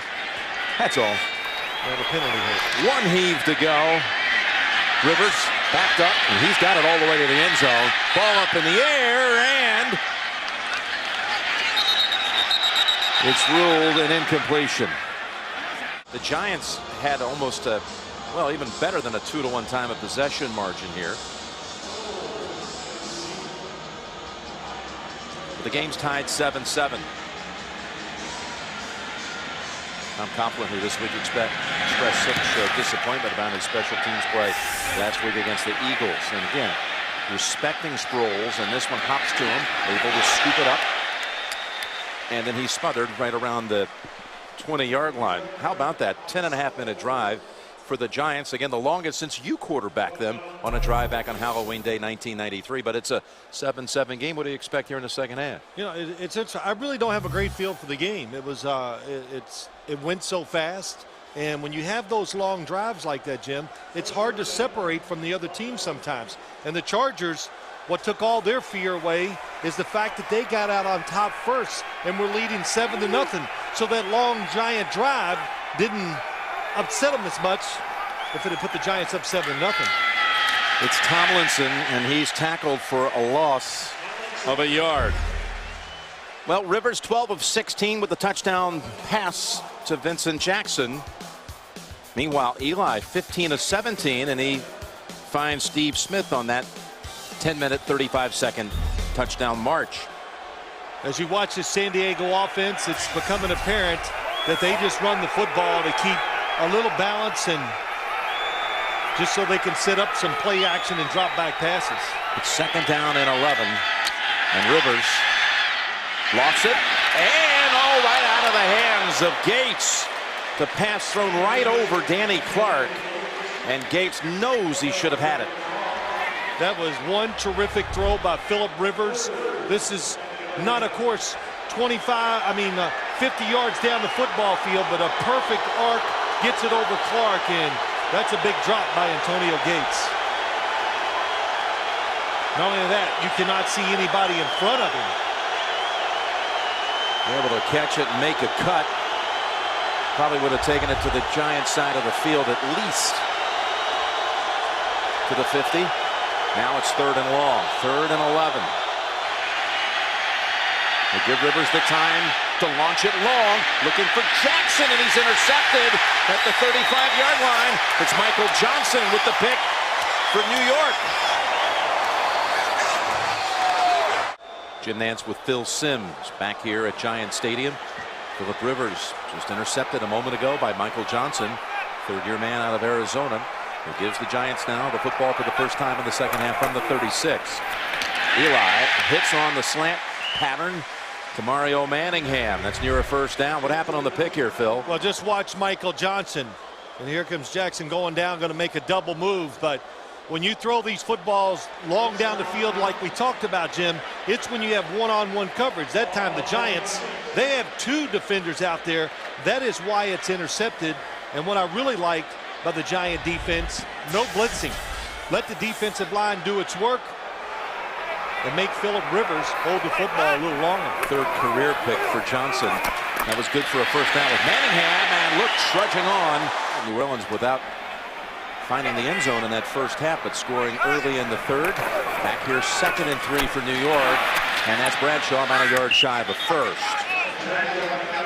That's all. Well, the penalty hit. One heave to go. Rivers backed up, and he's got it all the way to the end zone. Ball up in the air, and it's ruled an incompletion. The Giants had almost a, well, even better than a 2-to-1 time of possession margin here. The game's tied 7-7. Tom Coughlin, who this week expressed such disappointment about his special teams play last week against the Eagles. And again, respecting Sproles, and this one hops to him, able to scoop it up. And then he's smothered right around the 20-yard line. How about that 10.5-minute drive for the Giants? Again, the longest since you quarterbacked them on a drive back on Halloween Day 1993. But it's a 7-7 game. What do you expect here in the second half? You know, it's I really don't have a great feel for the game. It was it went so fast, and when you have those long drives like that, Jim, it's hard to separate from the other team sometimes. And the Chargers, what took all their fear away is the fact that they got out on top first and were leading 7-0. So that long Giant drive didn't upset them as much if it had put the Giants up 7-0. It's Tomlinson, and he's tackled for a loss of a yard. Well, Rivers 12 of 16 with the touchdown pass to Vincent Jackson. Meanwhile, Eli 15 of 17, and he finds Steve Smith on that 10-minute, 35-second touchdown march. As you watch this San Diego offense, it's becoming apparent that they just run the football to keep a little balance and just so they can set up some play action and drop back passes. It's second down and 11, and Rivers lofts it, and right out of the hands of Gates. The pass thrown right over Danny Clark, and Gates knows he should have had it. That was one terrific throw by Philip Rivers. This is not, of course, 50 yards down the football field, but a perfect arc, gets it over Clark, and that's a big drop by Antonio Gates. Not only that, you cannot see anybody in front of him. Able to catch it and make a cut. Probably would have taken it to the Giants side of the field at least to the 50. Now it's third and long, 3rd and 11. They give Rivers the time to launch it long, looking for Jackson, and he's intercepted at the 35-yard line. It's Michael Johnson with the pick for New York. Jim Nantz with Phil Simms back here at Giant Stadium. Philip Rivers just intercepted a moment ago by Michael Johnson, third-year man out of Arizona, who gives the Giants now the football for the first time in the second half from the 36. Eli hits on the slant pattern to Mario Manningham. That's near a first down. What happened on the pick here, Phil? Well, just watch Michael Johnson. And here comes Jackson going down, going to make a double move. But when you throw these footballs long down the field like we talked about, Jim, it's when you have one-on-one coverage. That time the Giants, they have 2 defenders out there. That is why it's intercepted. And what I really liked by the Giant defense, no blitzing. Let the defensive line do its work and make Philip Rivers hold the football a little longer. 3rd career pick for Johnson. That was good for a first down with Manningham, and look, trudging on. New Orleans without finding the end zone in that first half, but scoring early in the 3rd. Back here 2nd and 3 for New York, and that's Bradshaw about a yard shy of a first.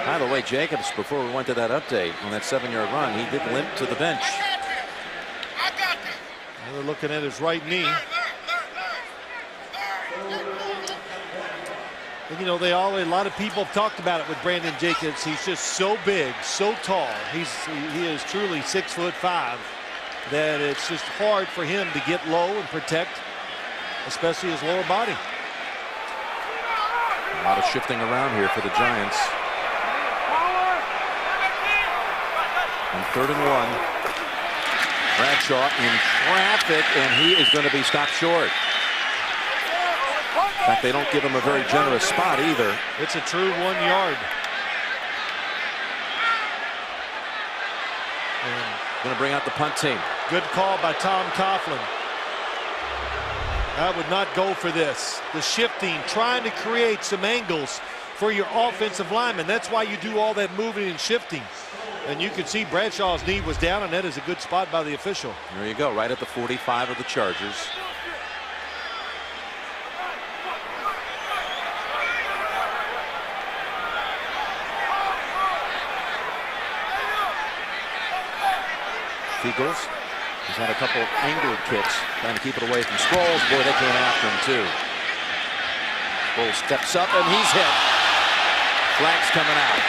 By the way, Jacobs, before we went to that update on that 7-yard run, he did limp to the bench. They're looking at his right knee. And, you know, a lot of people have talked about it with Brandon Jacobs. He's just so big, so tall. He is truly 6'5", that it's just hard for him to get low and protect, especially his lower body. A lot of shifting around here for the Giants. On 3rd and 1. Bradshaw in traffic, and he is going to be stopped short. In fact, they don't give him a very generous spot either. It's a true 1 yard. Going to bring out the punt team. Good call by Tom Coughlin. I would not go for this. The shifting, trying to create some angles for your offensive lineman. That's why you do all that moving and shifting. And you can see Bradshaw's knee was down, and that is a good spot by the official. There you go, right at the 45 of the Chargers. Feagles has had a couple of angled kicks, trying to keep it away from Sproles. Boy, they came after him too. Sproles steps up and he's hit. Flag's coming out.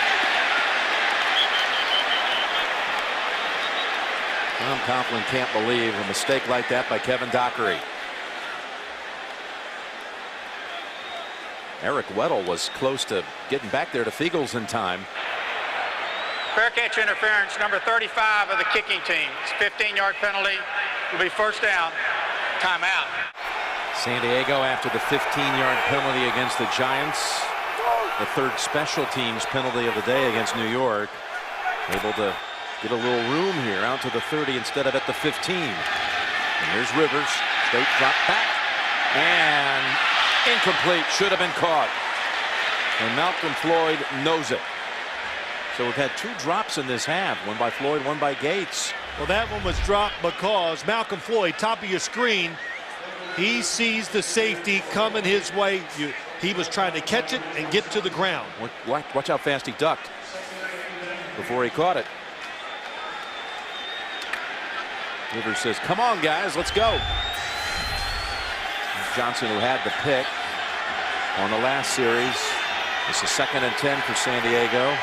Tom Coughlin can't believe a mistake like that by Kevin Dockery. Eric Weddle was close to getting back there to Feagles in time. Fair catch interference, number 35 of the kicking team. It's a 15-yard penalty. Will be first down. Timeout. San Diego after the 15-yard penalty against the Giants. The 3rd special teams penalty of the day against New York. Able to get a little room here out to the 30 instead of at the 15. And here's Rivers. Straight drop back. And incomplete. Should have been caught. And Malcolm Floyd knows it. So we've had 2 drops in this half, one by Floyd, one by Gates. Well, that one was dropped because Malcolm Floyd, top of your screen, he sees the safety coming his way. He was trying to catch it and get to the ground. Watch how fast he ducked before he caught it. Rivers says, come on, guys, let's go. Johnson, who had the pick on the last series. It's a 2nd and 10 for San Diego.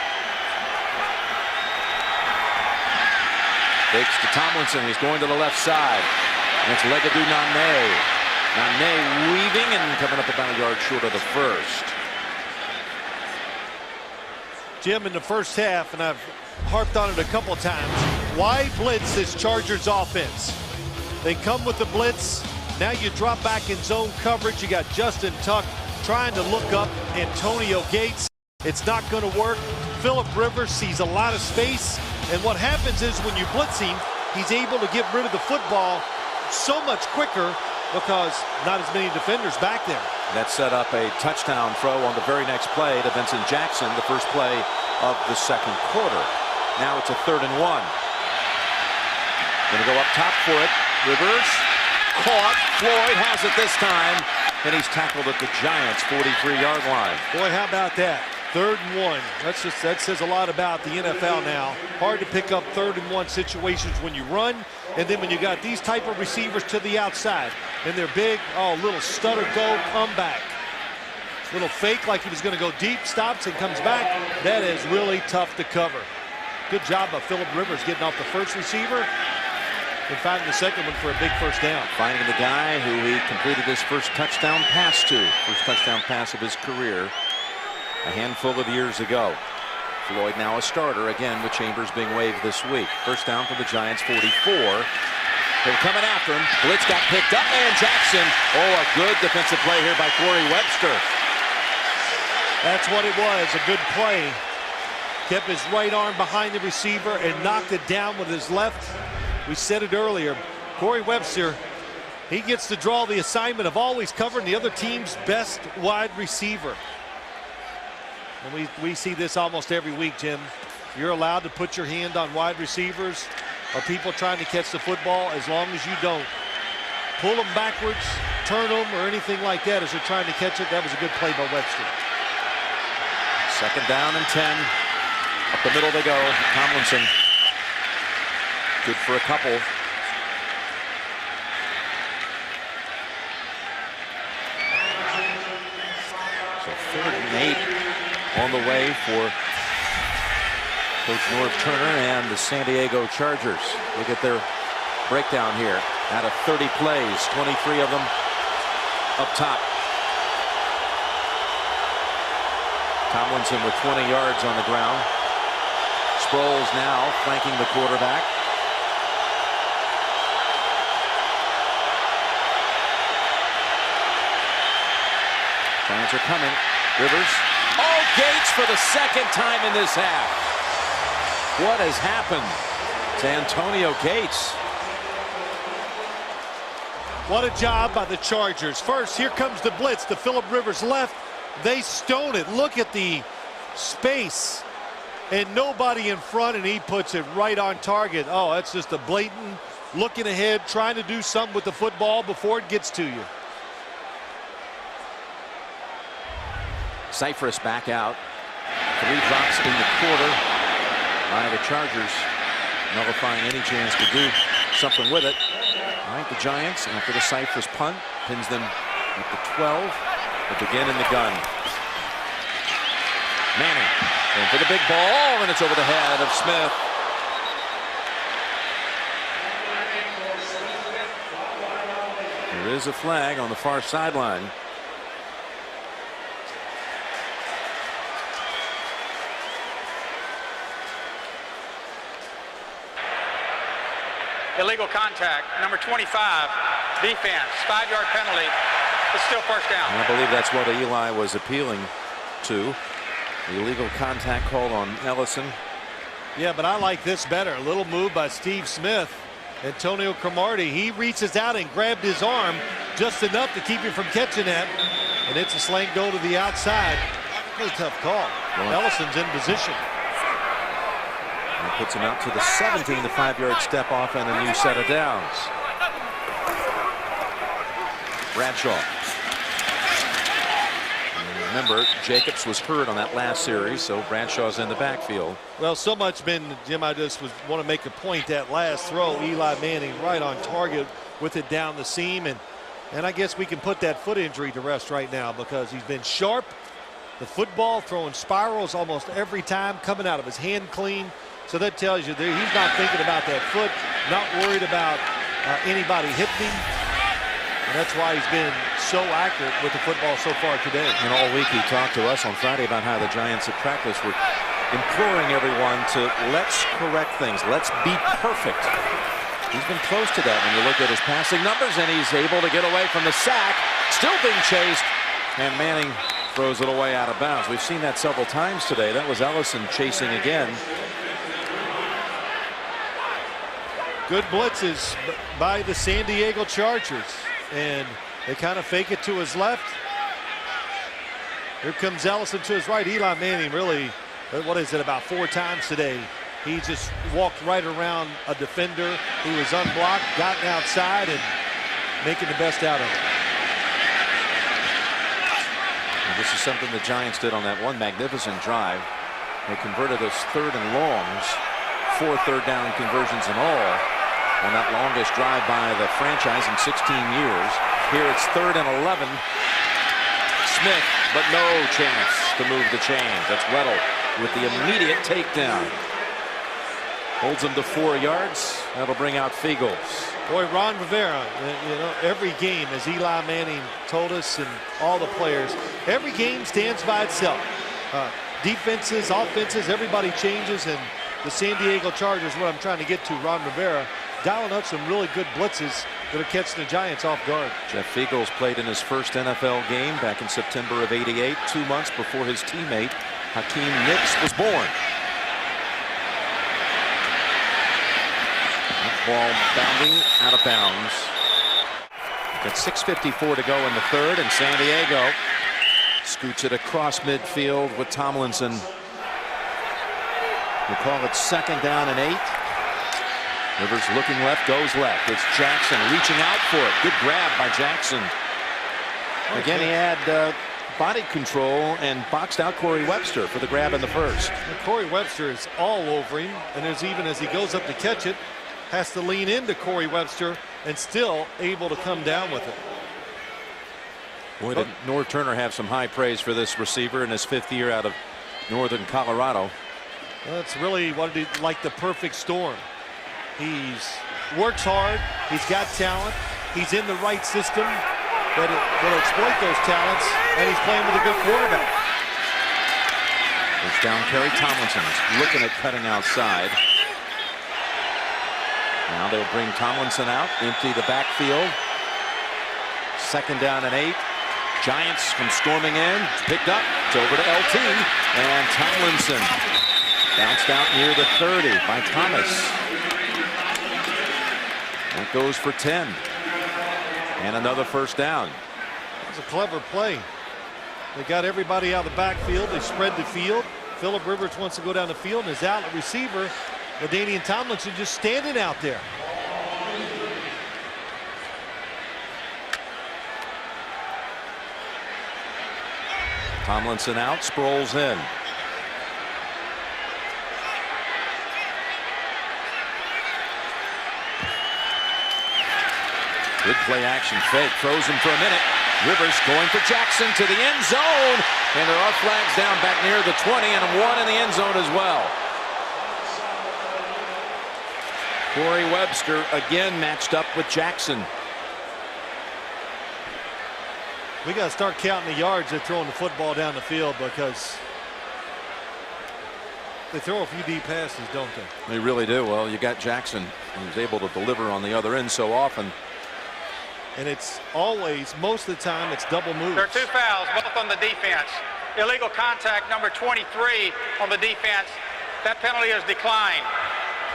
Fakes to Tomlinson. He's going to the left side. And it's Legadou Nane. Nane weaving and coming up about a yard short of the first. Jim, in the first half, and I've harped on it a couple times, why blitz this Chargers offense? They come with the blitz. Now you drop back in zone coverage. You got Justin Tuck trying to look up Antonio Gates. It's not going to work. Philip Rivers sees a lot of space. And what happens is when you blitz him, he's able to get rid of the football so much quicker because not as many defenders back there. That set up a touchdown throw on the very next play to Vincent Jackson, the first play of the 2nd quarter. Now it's a 3rd and 1. Going to go up top for it. Rivers caught. Floyd has it this time. And he's tackled at the Giants' 43-yard line. Boy, how about that? 3rd and 1. That says a lot about the NFL now. Hard to pick up 3rd and 1 situations when you run, and then when you got these type of receivers to the outside, and they're big. Oh, little stutter go, come back. Little fake like he was going to go deep, stops and comes back. That is really tough to cover. Good job by Philip Rivers getting off the first receiver and finding the second one for a big first down. Finding the guy who he completed his first touchdown pass to. First touchdown pass of his career. A handful of years ago. Floyd now a starter again with Chambers being waived this week. First down for the Giants, 44. They're coming after him. Blitz got picked up and Jackson. Oh, a good defensive play here by Corey Webster. That's what it was, a good play. Kept his right arm behind the receiver and knocked it down with his left. We said it earlier. Corey Webster, he gets to draw the assignment of always covering the other team's best wide receiver. And we see this almost every week, Jim. You're allowed to put your hand on wide receivers or people trying to catch the football as long as you don't pull them backwards, turn them, or anything like that as they're trying to catch it. That was a good play by Webster. 2nd down and 10. Up the middle they go. Tomlinson. Good for a couple. So 3rd and 8 on the way for Coach Norv Turner and the San Diego Chargers. Look at their breakdown here. Out of 30 plays, 23 of them up top. Tomlinson with 20 yards on the ground. Sproles now flanking the quarterback. Giants are coming. Rivers. Oh, Gates for the second time in this half. What has happened to Antonio Gates? What a job by the Chargers. First, here comes the blitz to Phillip Rivers left. They stone it. Look at the space and nobody in front, and he puts it right on target. Oh, that's just a blatant looking ahead, trying to do something with the football before it gets to you. Cypress back out. 3 drops in the quarter by the Chargers, nullifying any chance to do something with it. All right, the Giants, after the Cypress punt, pins them at the 12. But again in the gun. Manning going for the big ball, and it's over the head of Smith. There is a flag on the far sideline. Illegal contact, number 25, defense, 5-yard penalty. It's still first down. And I believe that's what Eli was appealing to. The illegal contact called on Ellison. Yeah, but I like this better. A little move by Steve Smith. Antonio Cromartie, he reaches out and grabbed his arm just enough to keep him from catching that. And it's a slant goal to the outside. Really tough call. Well, Ellison's in position. And puts him out to the 17, the 5-yard step off and a new set of downs. Bradshaw. And remember, Jacobs was hurt on that last series, so Bradshaw's in the backfield. Well, so much been, Jim, I just want to make a point. That last throw, Eli Manning right on target with it down the seam. And I guess we can put that foot injury to rest right now because he's been sharp. The football throwing spirals almost every time, coming out of his hand clean. So that tells you that he's not thinking about that foot, not worried about anybody hitting him. And that's why he's been so accurate with the football so far today. And all week he talked to us on Friday about how the Giants at practice were imploring everyone to let's correct things. Let's be perfect. He's been close to that when you look at his passing numbers, and he's able to get away from the sack. Still being chased, and Manning throws it away out of bounds. We've seen that several times today. That was Ellison chasing again. Good blitzes by the San Diego Chargers, and they kind of fake it to his left. Here comes Ellison to his right. Eli Manning really, what is it, about 4 times today. He just walked right around a defender who was unblocked, gotten outside, and making the best out of it. And this is something the Giants did on that one magnificent drive. They converted those 3rd and longs, 4 third-down conversions in all, on that longest drive by the franchise in 16 years. Here it's 3rd and 11. Smith, but no chance to move the chains. That's Weddle with the immediate takedown. Holds him to 4 yards. That'll bring out Fiegels. Boy, Ron Rivera, you know, every game, as Eli Manning told us and all the players, every game stands by itself. Defenses, offenses, everybody changes, and the San Diego Chargers, what I'm trying to get to, Ron Rivera, dialing up some really good blitzes that are catching the Giants off guard. Jeff Fiegels played in his first NFL game back in September of '88, 2 months before his teammate Hakeem Nicks was born. Ball bounding out of bounds. Got 6:54 to go in the 3rd, and San Diego scoots it across midfield with Tomlinson. We'll call it 2nd down and 8. Rivers looking left, goes left. It's Jackson reaching out for it. Good grab by Jackson. Again, he had body control and boxed out Corey Webster for the grab in the 1st. And Corey Webster is all over him, and there's even as he goes up to catch it, has to lean into Corey Webster and still able to come down with it. Boy, did Norv Turner have some high praise for this receiver in his 5th year out of Northern Colorado. That's really what he like, the perfect storm. He's works hard. He's got talent. He's in the right system that will exploit those talents, and he's playing with a good quarterback. It's down. Kerry Tomlinson is looking at cutting outside. Now they'll bring Tomlinson out, empty the backfield. 2nd down and 8. Giants come storming in. It's picked up. It's over to LT. And Tomlinson bounced out near the 30 by Thomas. That goes for 10. And another 1st down. It's a clever play. They got everybody out of the backfield. They spread the field. Phillip Rivers wants to go down the field, and his outlet receiver, LaDainian Tomlinson, just standing out there. Tomlinson out, Sproles in. Good play action fake, throws him for a minute. Rivers going for Jackson to the end zone, and there are flags down back near the 20 and 1 in the end zone as well. Corey Webster again matched up with Jackson. We got to start counting the yards they're throwing the football down the field, because they throw a few deep passes, don't they? They really do. Well, you got Jackson, who's able to deliver on the other end so often. And it's always, most of the time, it's double moves. There are 2 fouls, both on the defense. Illegal contact number 23 on the defense. That penalty is declined.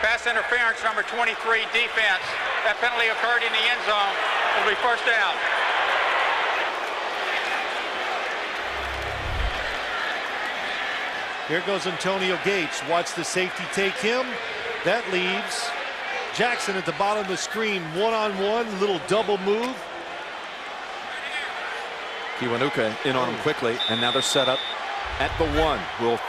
Pass interference number 23 defense. That penalty occurred in the end zone. It'll be 1st down. Here goes Antonio Gates. Watch the safety take him. That leaves Jackson at the bottom of the screen, one-on-one, little double move. Kiwanuka in on him quickly, and now they're set up at the 1. Will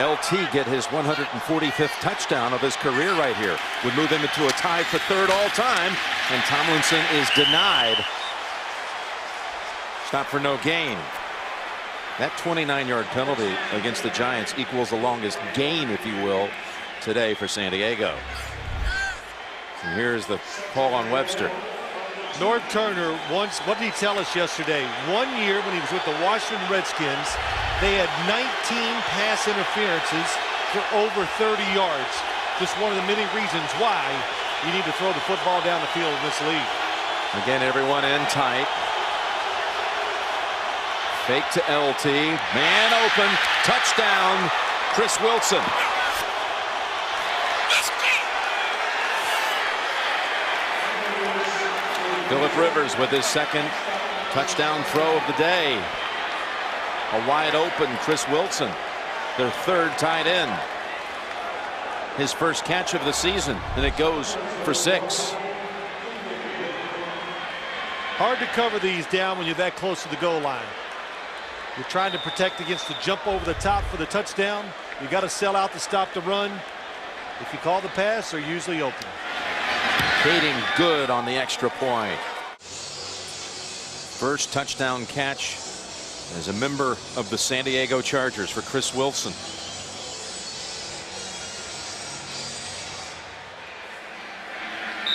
LT get his 145th touchdown of his career right here? Would move him into a tie for 3rd all time, and Tomlinson is denied. Stop for no gain. That 29-yard penalty against the Giants equals the longest gain, if you will, today for San Diego. And here's the call on Webster. Norv Turner once, what did he tell us yesterday? 1 year when he was with the Washington Redskins, they had 19 pass interferences for over 30 yards. Just one of the many reasons why you need to throw the football down the field in this league. Again, everyone in tight. Fake to LT. Man open. Touchdown. Chris Wilson. Phillip Rivers with his 2nd touchdown throw of the day. A wide open Chris Wilson, their 3rd tight end. His 1st catch of the season, and it goes for 6. Hard to cover these down when you're that close to the goal line. You're trying to protect against the jump over the top for the touchdown. You got to sell out to stop the run. If you call the pass, they're usually open. Baiting good on the extra point. First touchdown catch as a member of the San Diego Chargers for Chris Wilson.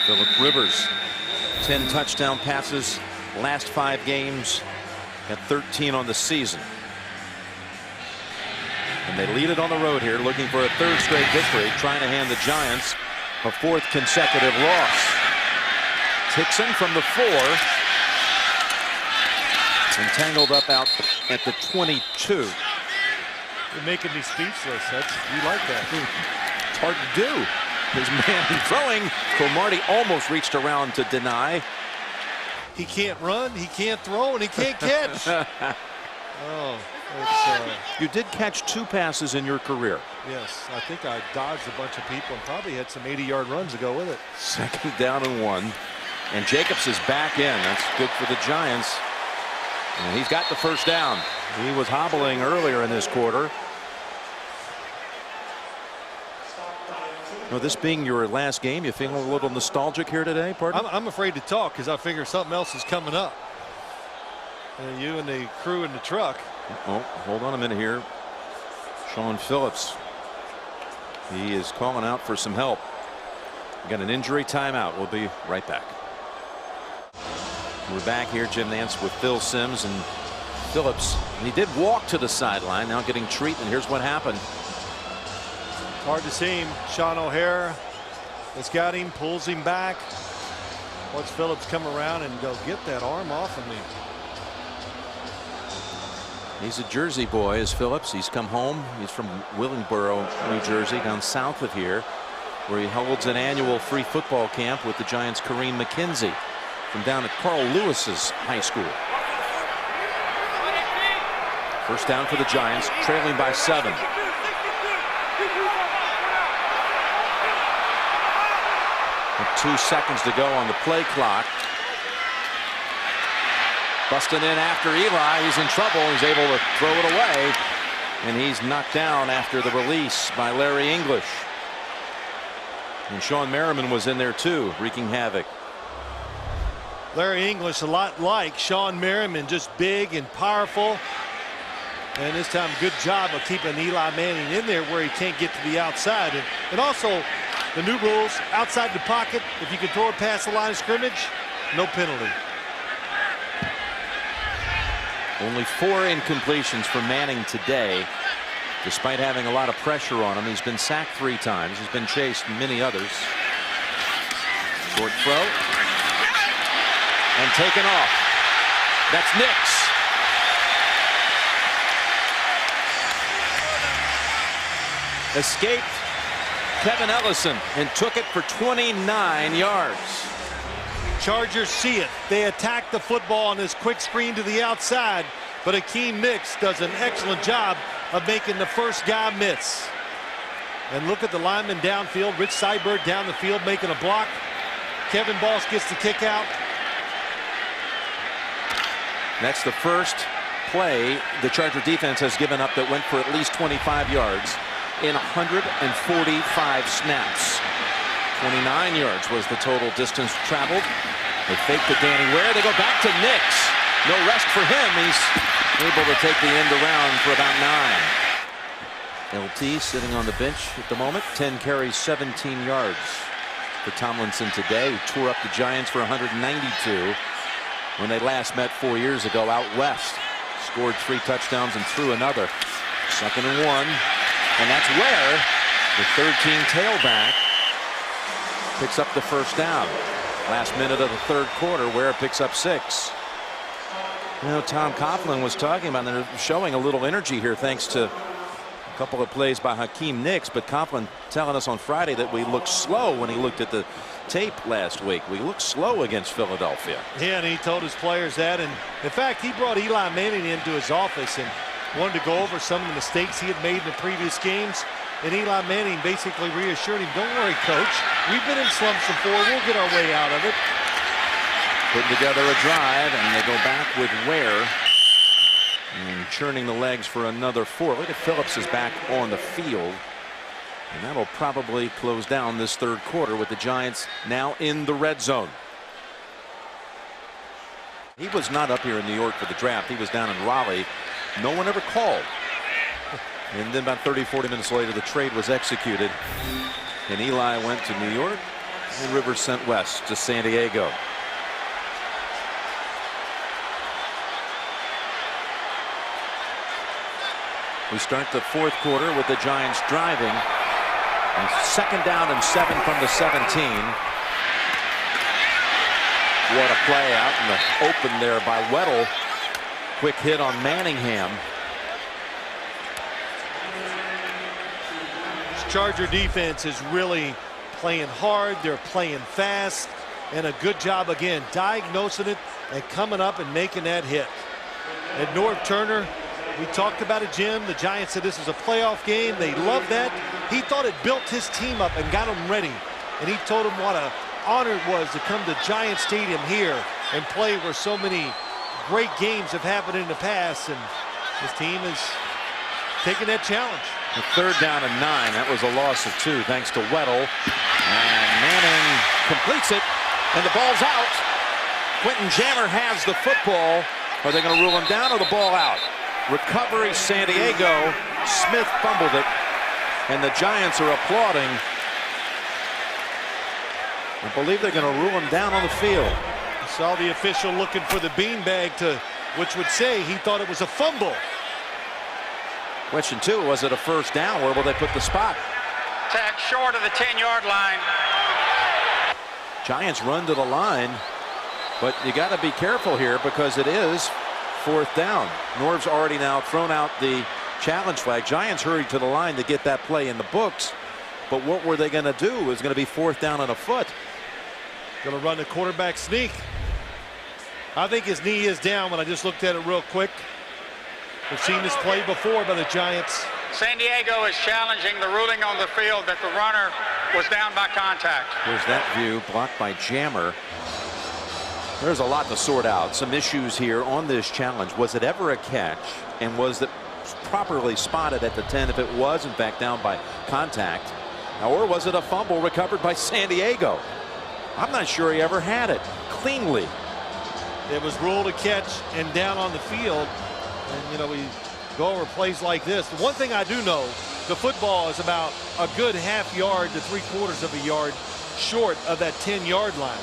Phillip Rivers, 10 touchdown passes, last 5 games, got 13 on the season. And they lead it on the road here, looking for a 3rd straight victory, trying to hand the Giants a 4th consecutive loss. Tixon from the 4. And tangled up out at the 22. You're making me speechless. You like that. It's hard to do. His man throwing. Cromartie almost reached around to deny. He can't run, he can't throw, and he can't catch. Oh, you did catch 2 passes in your career. Yes, I think I dodged a bunch of people and probably had some 80-yard runs to go with it. 2nd down and 1. And Jacobs is back in. That's good for the Giants. And he's got the 1st down. He was hobbling earlier in this quarter. Well, this being your last game, you feeling a little nostalgic here today, pardon? I'm afraid to talk because I figure something else is coming up. You and the crew in the truck. Oh, hold on a minute here. Shawn Phillips. He is calling out for some help. We got an injury timeout. We'll be right back. We're back here, Jim Nantz with Phil Simms and Phillips. He did walk to the sideline, now getting treatment. Here's what happened. Hard to see him. Sean O'Hara has got him, pulls him back. Watch Phillips come around and go, get that arm off of me. He's a Jersey boy, is Phillips. He's come home. He's from Willingboro, New Jersey, down south of here, where he holds an annual free football camp with the Giants' Kareem McKenzie from down at Carl Lewis's high school. First down for the Giants, trailing by 7. With 2 seconds to go on the play clock. Busting in after Eli. He's in trouble. He's able to throw it away. And he's knocked down after the release by Larry English. And Sean Merriman was in there too, wreaking havoc. Larry English, a lot like Sean Merriman, just big and powerful. And this time, good job of keeping Eli Manning in there where he can't get to the outside. And also, the new rules, outside the pocket, if you can throw it past the line of scrimmage, no penalty. Only 4 incompletions for Manning today, despite having a lot of pressure on him. He's been sacked 3 times. He's been chased many others. Short throw. And taken off. That's Nix. Escaped Kevin Ellison and took it for 29 yards. Chargers see it. They attack the football on this quick screen to the outside, but Hakeem Nicks does an excellent job of making the first guy miss. And look at the lineman downfield. Rich Seibert down the field making a block. Kevin Boss gets the kick out. That's the first play the Charger defense has given up that went for at least 25 yards in 145 snaps. 29 yards was the total distance traveled. They fake to Danny Ware. They go back to Nix. No rest for him. He's able to take the end around for about 9. LT sitting on the bench at the moment. 10 carries, 17 yards for Tomlinson today, who tore up the Giants for 192 when they last met 4 years ago out west. Scored 3 touchdowns and threw another. 2nd and 1. And that's Ware, the 13 tailback, picks up the first down. Last minute of the 3rd quarter, Ware picks up 6. You know, Tom Coughlin was talking about, they're showing a little energy here thanks to a couple of plays by Hakeem Nicks, but Coughlin telling us on Friday that we looked slow when he looked at the tape last week. We looked slow against Philadelphia. Yeah, and he told his players that. And in fact, he brought Eli Manning into his office and wanted to go over some of the mistakes he had made in the previous games. And Eli Manning basically reassured him, don't worry, coach. We've been in slumps before. We'll get our way out of it. Putting together a drive, and they go back with Ware. And churning the legs for another 4. Look at Phillips is back on the field. And that'll probably close down this 3rd quarter with the Giants now in the red zone. He was not up here in New York for the draft. He was down in Raleigh. No one ever called. And then about 30-40 minutes later, the trade was executed. And Eli went to New York, and Rivers sent west to San Diego. We start the 4th quarter with the Giants driving. And 2nd down and 7 from the 17. What a play out in the open there by Weddle. Quick hit on Manningham. Charger defense is really playing hard. They're playing fast, and a good job again diagnosing it and coming up and making that hit. And Norv Turner, we talked about it, Jim. The Giants said this is a playoff game. They love that. He thought it built his team up and got them ready. And he told them what an honor it was to come to Giant Stadium here and play where so many great games have happened in the past. And his team is taking that challenge. The 3rd down and 9. That was a loss of 2 thanks to Weddle. And Manning completes it. And the ball's out. Quentin Jammer has the football Are they going to rule him down or the ball out? Recovery, San Diego. Smith fumbled it, and the Giants are applauding. I believe they're going to rule him down on the field. I saw the official looking for the beanbag, which would say he thought it was a fumble. Question 2, was it a first down? Where will they put the spot? Tag short of the 10-yard line. Giants run to the line, but you got to be careful here because it is 4th down. Norv's already now thrown out the challenge flag. Giants hurried to the line to get that play in the books, but what were they going to do? It was going to be 4th down and a foot. Going to run the quarterback sneak. I think his knee is down when I just looked at it real quick. We've seen this play before by the Giants. San Diego is challenging the ruling on the field that the runner was down by contact. Here's that view, blocked by Jammer. There's a lot to sort out. Some issues here on this challenge. Was it ever a catch? And was it properly spotted at the 10 if it was in fact down by contact? Or was it a fumble recovered by San Diego? I'm not sure he ever had it cleanly. It was ruled a catch and down on the field. And, you know, we go over plays like this. The one thing I do know, the football is about a good ½ yard to 3/4 of a yard short of that 10-yard line.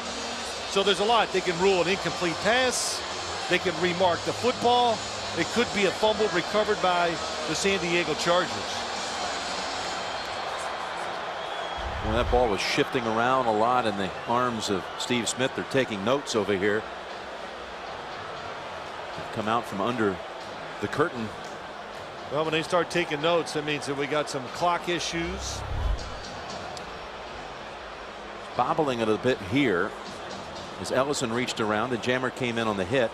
So there's a lot. They can rule an incomplete pass. They can remark the football. It could be a fumble recovered by the San Diego Chargers. Well, that ball was shifting around a lot in the arms of Steve Smith. They're taking notes over here. They've come out from under the curtain. Well, when they start taking notes, that means that we got some clock issues. Bobbling it a bit here as Ellison reached around and Jammer came in on the hit.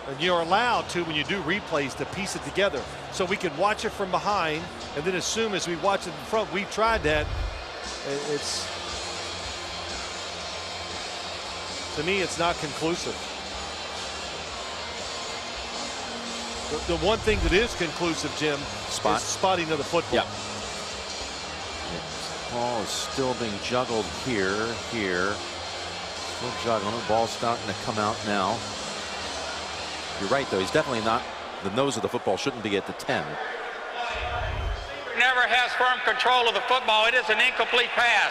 And you're allowed to, when you do replays, to piece it together so we can watch it from behind and then assume as we watch it in front. We've tried that. It's, to me, it's not conclusive. The one thing that is conclusive, Jim, is spotting of the football. Yep. Ball is still being juggled here. Still juggling. The ball's starting to come out now. You're right, though. He's definitely not. The nose of the football shouldn't be at the 10. Never has firm control of the football. It is an incomplete pass.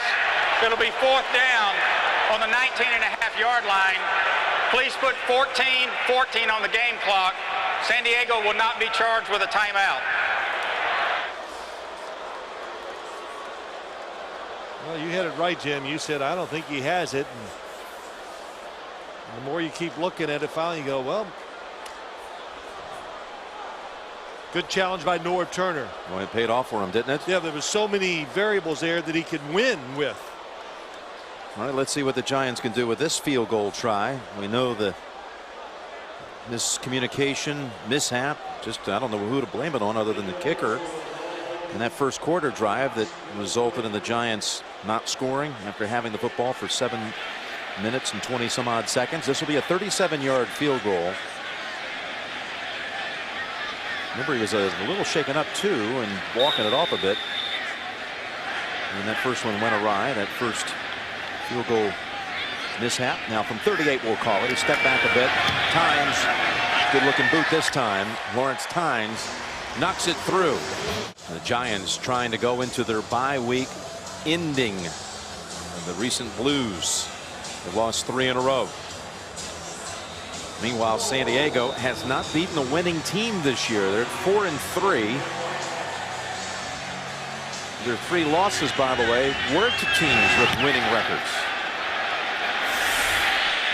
It'll be 4th down on the 19.5-yard line. Please put 14 on the game clock. San Diego will not be charged with a timeout. Well, you had it right, Jim. You said, I don't think he has it. And the more you keep looking at it, finally you go, well, good challenge by Norv Turner. Well, it paid off for him, didn't it? Yeah, there was so many variables there that he could win with. All right, let's see what the Giants can do with this field goal try. We know the miscommunication, mishap. Just, I don't know who to blame it on other than the kicker. In that first quarter drive that resulted in the Giants not scoring after having the football for 7 minutes and 20 some odd seconds. This will be a 37-yard field goal. Remember, he was a little shaken up too and walking it off a bit. And that first one went awry. That first field goal mishap. Now from 38 we'll call it. He stepped back a bit. Tynes, good looking boot this time. Lawrence Tynes knocks it through. The Giants trying to go into their bye week ending the recent Blues. They've lost 3 in a row. Meanwhile, San Diego has not beaten a winning team this year. They're at 4-3. Their 3 losses, by the way, were to teams with winning records.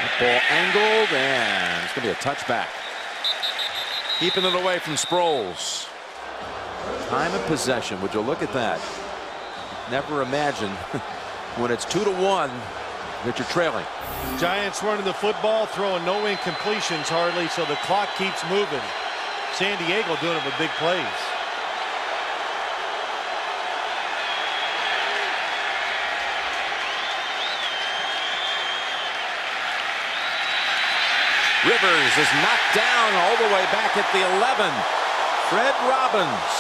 That ball angled, and it's going to be a touchback. Keeping it away from Sproles. Time of possession. Would you look at that? Never imagine when it's 2-1 that you're trailing. Giants running the football, throwing no incompletions hardly, so the clock keeps moving. San Diego doing it with big plays. Rivers is knocked down all the way back at the 11. Fred Robbins.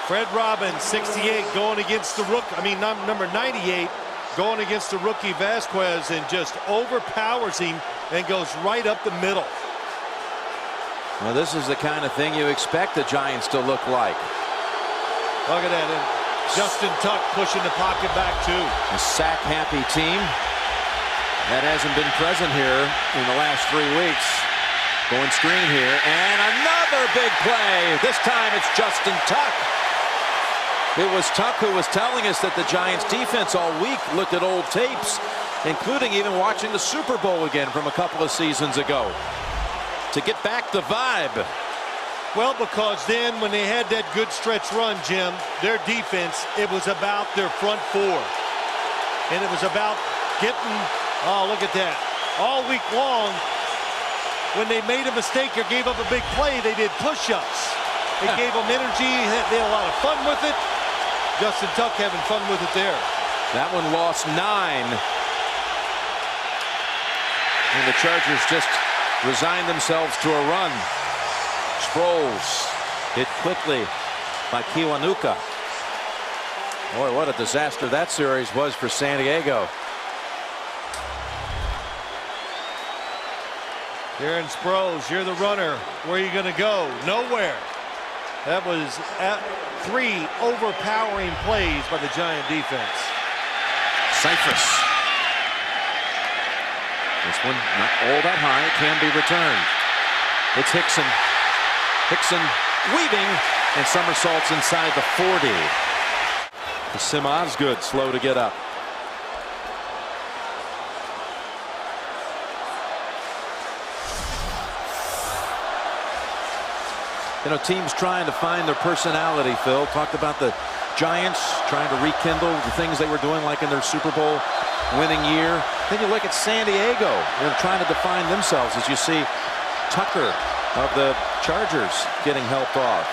Fred Robbins, 68, going against the rook. I mean, number 98, going against the rookie Vasquez and just overpowers him and goes right up the middle. Well, this is the kind of thing you expect the Giants to look like. Look at that. And Justin Tuck pushing the pocket back too. A sack-happy team that hasn't been present here in the last 3 weeks. Going screen here, and another big play. This time it's Justin Tuck. It was Tuck who was telling us that the Giants defense all week looked at old tapes, including even watching the Super Bowl again from a couple of seasons ago, to get back the vibe. Well, because then when they had that good stretch run, Jim, their defense, it was about their front four. And it was about getting, oh, look at that. All week long, when they made a mistake or gave up a big play, they did push-ups. It gave them energy. They had a lot of fun with it. Justin Tuck having fun with it there. That one lost 9. And the Chargers just resigned themselves to a run. Sproles hit quickly by Kiwanuka. Boy, what a disaster that series was for San Diego. Darren Sproles, you're the runner. Where are you going to go? Nowhere. That was 3 overpowering plays by the Giant defense. Cyphus. This one not all that high. It can be returned. It's Hickson. Hickson weaving and somersaults inside the 40. Sim Osgood slow to get up. You know, teams trying to find their personality, Phil. Talked about the Giants trying to rekindle the things they were doing like in their Super Bowl winning year. Then you look at San Diego. They're trying to define themselves as you see Tucker of the Chargers getting helped off.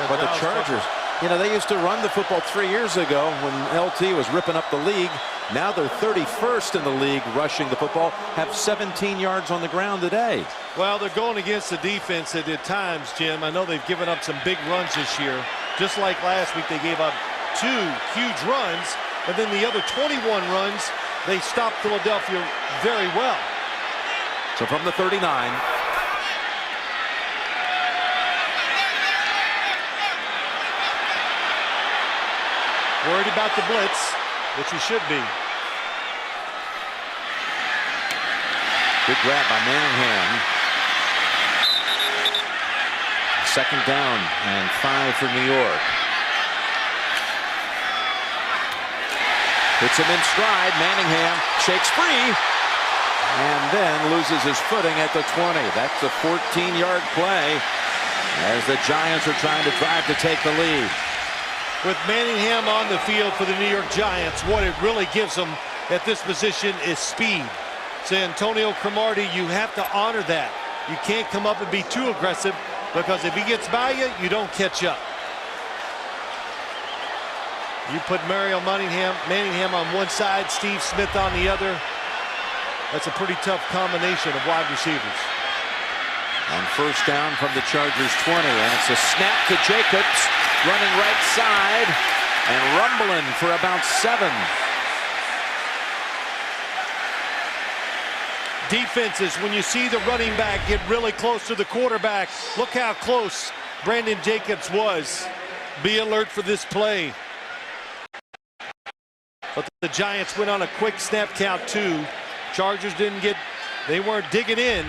But the Chargers, you know, they used to run the football 3 years ago when LT was ripping up the league. Now they're 31st in the league rushing the football, have 17 yards on the ground today. Well, they're going against the defense that at times, Jim, I know they've given up some big runs this year. Just like last week, they gave up 2 huge runs, and then the other 21 runs, they stopped Philadelphia very well. So from the 39. Worried about the blitz, which you should be. Good grab by Manningham. 2nd down and 5 for New York. Puts him in stride. Manningham shakes free and then loses his footing at the 20. That's a 14-yard play as the Giants are trying to drive to take the lead. With Manningham on the field for the New York Giants, what it really gives them at this position is speed. So Antonio Cromartie, you have to honor that. You can't come up and be too aggressive, because if he gets by you, you don't catch up. You put Mario Manningham on one side, Steve Smith on the other. That's a pretty tough combination of wide receivers. On 1st down from the Chargers 20, and it's a snap to Jacobs, running right side and rumbling for about 7. Defenses, when you see the running back get really close to the quarterback, look how close Brandon Jacobs was. Be alert for this play. But the Giants went on a quick snap count too. Chargers they weren't digging in,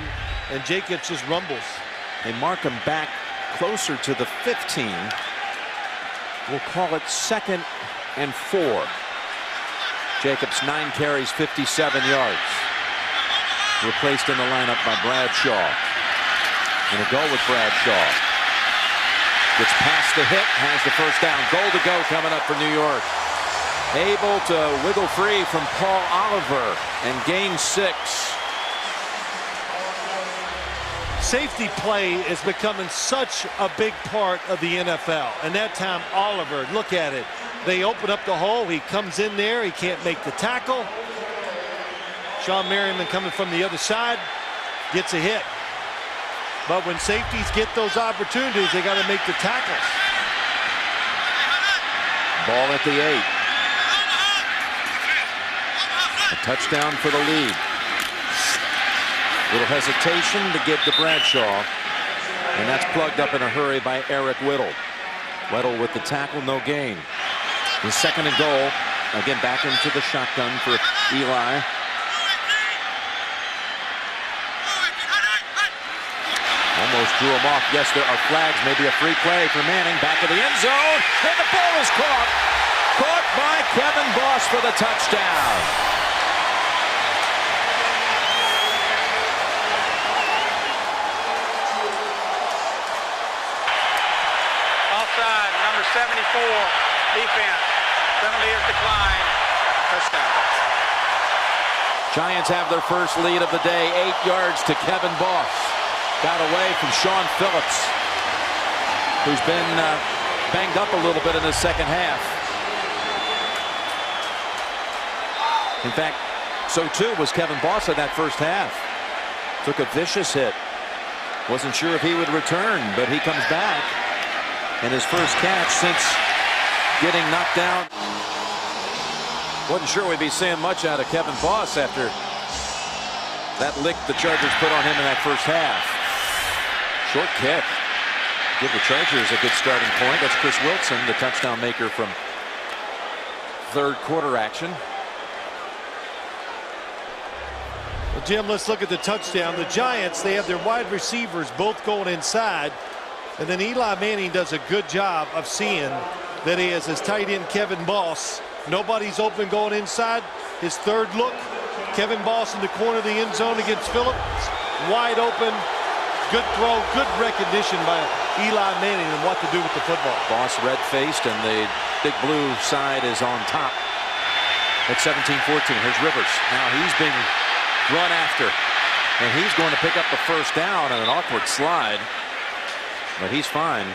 and Jacobs just rumbles. They mark him back closer to the 15. We'll call it 2nd and 4. Jacobs 9 carries, 57 yards. Replaced in the lineup by Bradshaw. Gonna go with Bradshaw. Gets past the hit, has the 1st down. Goal to go coming up for New York. Able to wiggle free from Paul Oliver and gain 6. Safety play is becoming such a big part of the NFL. And that time, Oliver, look at it. They open up the hole. He comes in there. He can't make the tackle. Sean Merriman coming from the other side gets a hit. But when safeties get those opportunities, they got to make the tackles. Ball at the 8. A touchdown for the lead. Little hesitation to give to Bradshaw. And that's plugged up in a hurry by Eric Whittle. Whittle with the tackle, no gain. The 2nd and goal. Again, back into the shotgun for Eli. Almost drew him off. Yes, there are flags. Maybe a free play for Manning. Back of the end zone. And the ball is caught. Caught by Kevin Boss for the touchdown. Offside, number 74, defense. Penalty is declined. Touchdown. Giants have their first lead of the day. 8 yards to Kevin Boss. Got away from Sean Phillips, who's been banged up a little bit in the second half. In fact, so too was Kevin Boss in that first half. Took a vicious hit. Wasn't sure if he would return, but he comes back. And his first catch since getting knocked down. Wasn't sure we'd be seeing much out of Kevin Boss after that lick the Chargers put on him in that first half. Short kick. Give the Chargers a good starting point. That's Chris Wilson, the touchdown maker from 3rd quarter action. Well, Jim, let's look at the touchdown. The Giants, they have their wide receivers both going inside. And then Eli Manning does a good job of seeing that he has his tight end Kevin Boss. Nobody's open going inside. His 3rd look. Kevin Boss in the corner of the end zone against Phillips. Wide open. Good throw. Good recognition by Eli Manning and what to do with the football. Boss red-faced and the big blue side is on top. At 17-14. Here's Rivers. Now he's being run after. And he's going to pick up the first down on an awkward slide. But he's fine.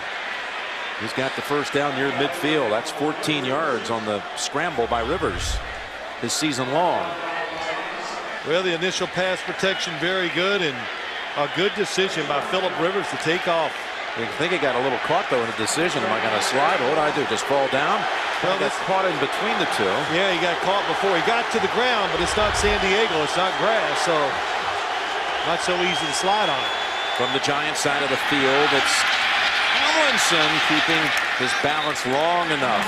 He's got the first down near midfield. That's 14 yards on the scramble by Rivers this season long. Well, the initial pass protection very good, and a good decision by Phillip Rivers to take off. I think he got a little caught though in the decision. Am I going to slide? What do I do? Just fall down? Well, that's caught in between the two. Yeah, he got caught before he got to the ground, but it's not San Diego. It's not grass, so not so easy to slide on it. From the Giants side of the field, it's Tomlinson keeping his balance long enough.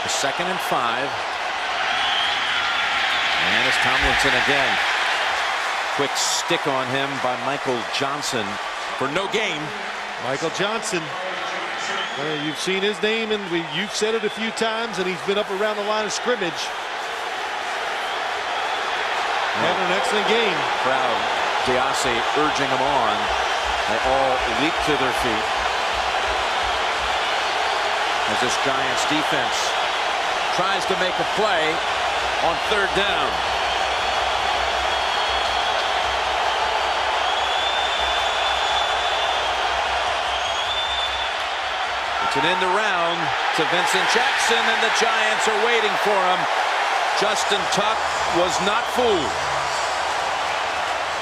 The 2nd and 5. And it's Tomlinson again. Quick stick on him by Michael Johnson for no gain. Michael Johnson. You've seen his name, and you've said it a few times, and he's been up around the line of scrimmage. Having an excellent game. Crowd, Diassi urging him on. They all leap to their feet as this Giants defense tries to make a play on 3rd down. It's an end around to Vincent Jackson, and the Giants are waiting for him. Justin Tuck was not fooled.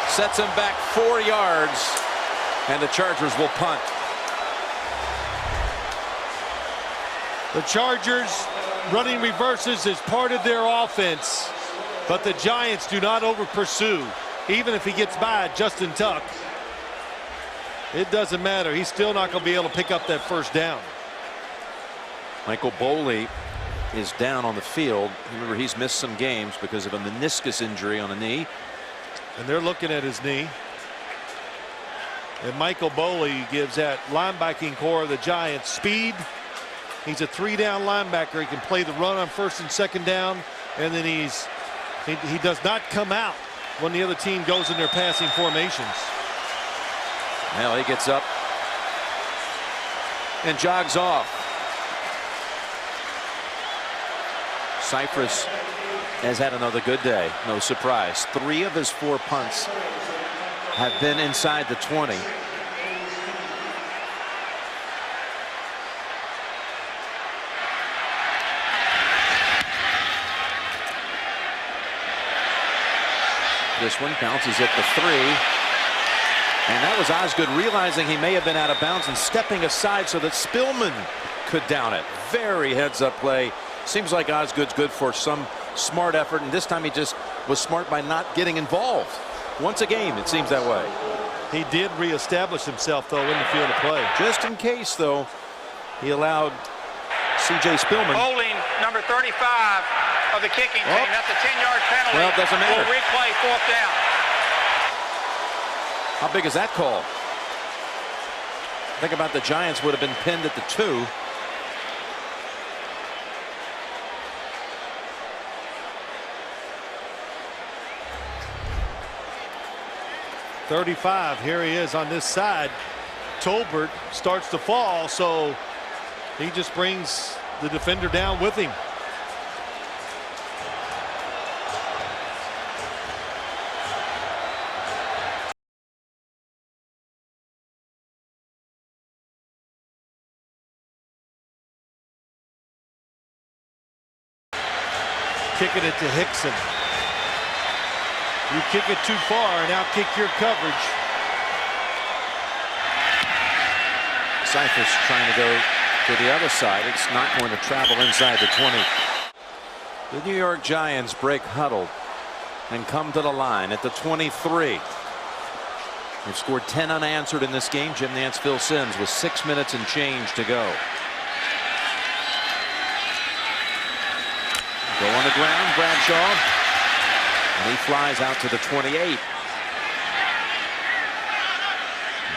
Sets him back 4 yards. And the Chargers will punt. The Chargers running reverses is part of their offense, but the Giants do not over pursue. Even if he gets by Justin Tuck, it doesn't matter. He's still not going to be able to pick up that first down. Michael Boley is down on the field. Remember, he's missed some games because of a meniscus injury on a knee. And they're looking at his knee. And Michael Boley gives that linebacking core of the Giants speed. He's a 3-down linebacker. He can play the run on 1st and 2nd down, and then he does not come out when the other team goes in their passing formations. Well, he gets up and jogs off. Cypress has had another good day. No surprise. 3 of his 4 punts have been inside the 20. This one bounces at the 3. And that was Osgood realizing he may have been out of bounds and stepping aside so that Spillman could down it. Very heads-up play. Seems like Osgood's good for some smart effort, and this time he just was smart by not getting involved. Once a game, it seems that way. He did reestablish himself, though, in the field of play. Just in case, though, he allowed C.J. Spillman. Holding number 35 of the kicking team. That's a 10-yard penalty. Well, it doesn't matter. We'll replay 4th down. How big is that call? Think about the Giants would have been pinned at the 2. .35, here he is on this side. Tolbert starts to fall, so he just brings the defender down with him. Kicking it to Hickson. You kick it too far and outkick your coverage. Cyphers trying to go to the other side. It's not going to travel inside the 20. The New York Giants break huddle and come to the line at the 23. They've scored 10 unanswered in this game. Jim Nantz, Phil Simms with 6 minutes and change to go. Go on the ground, Bradshaw. And he flies out to the 28.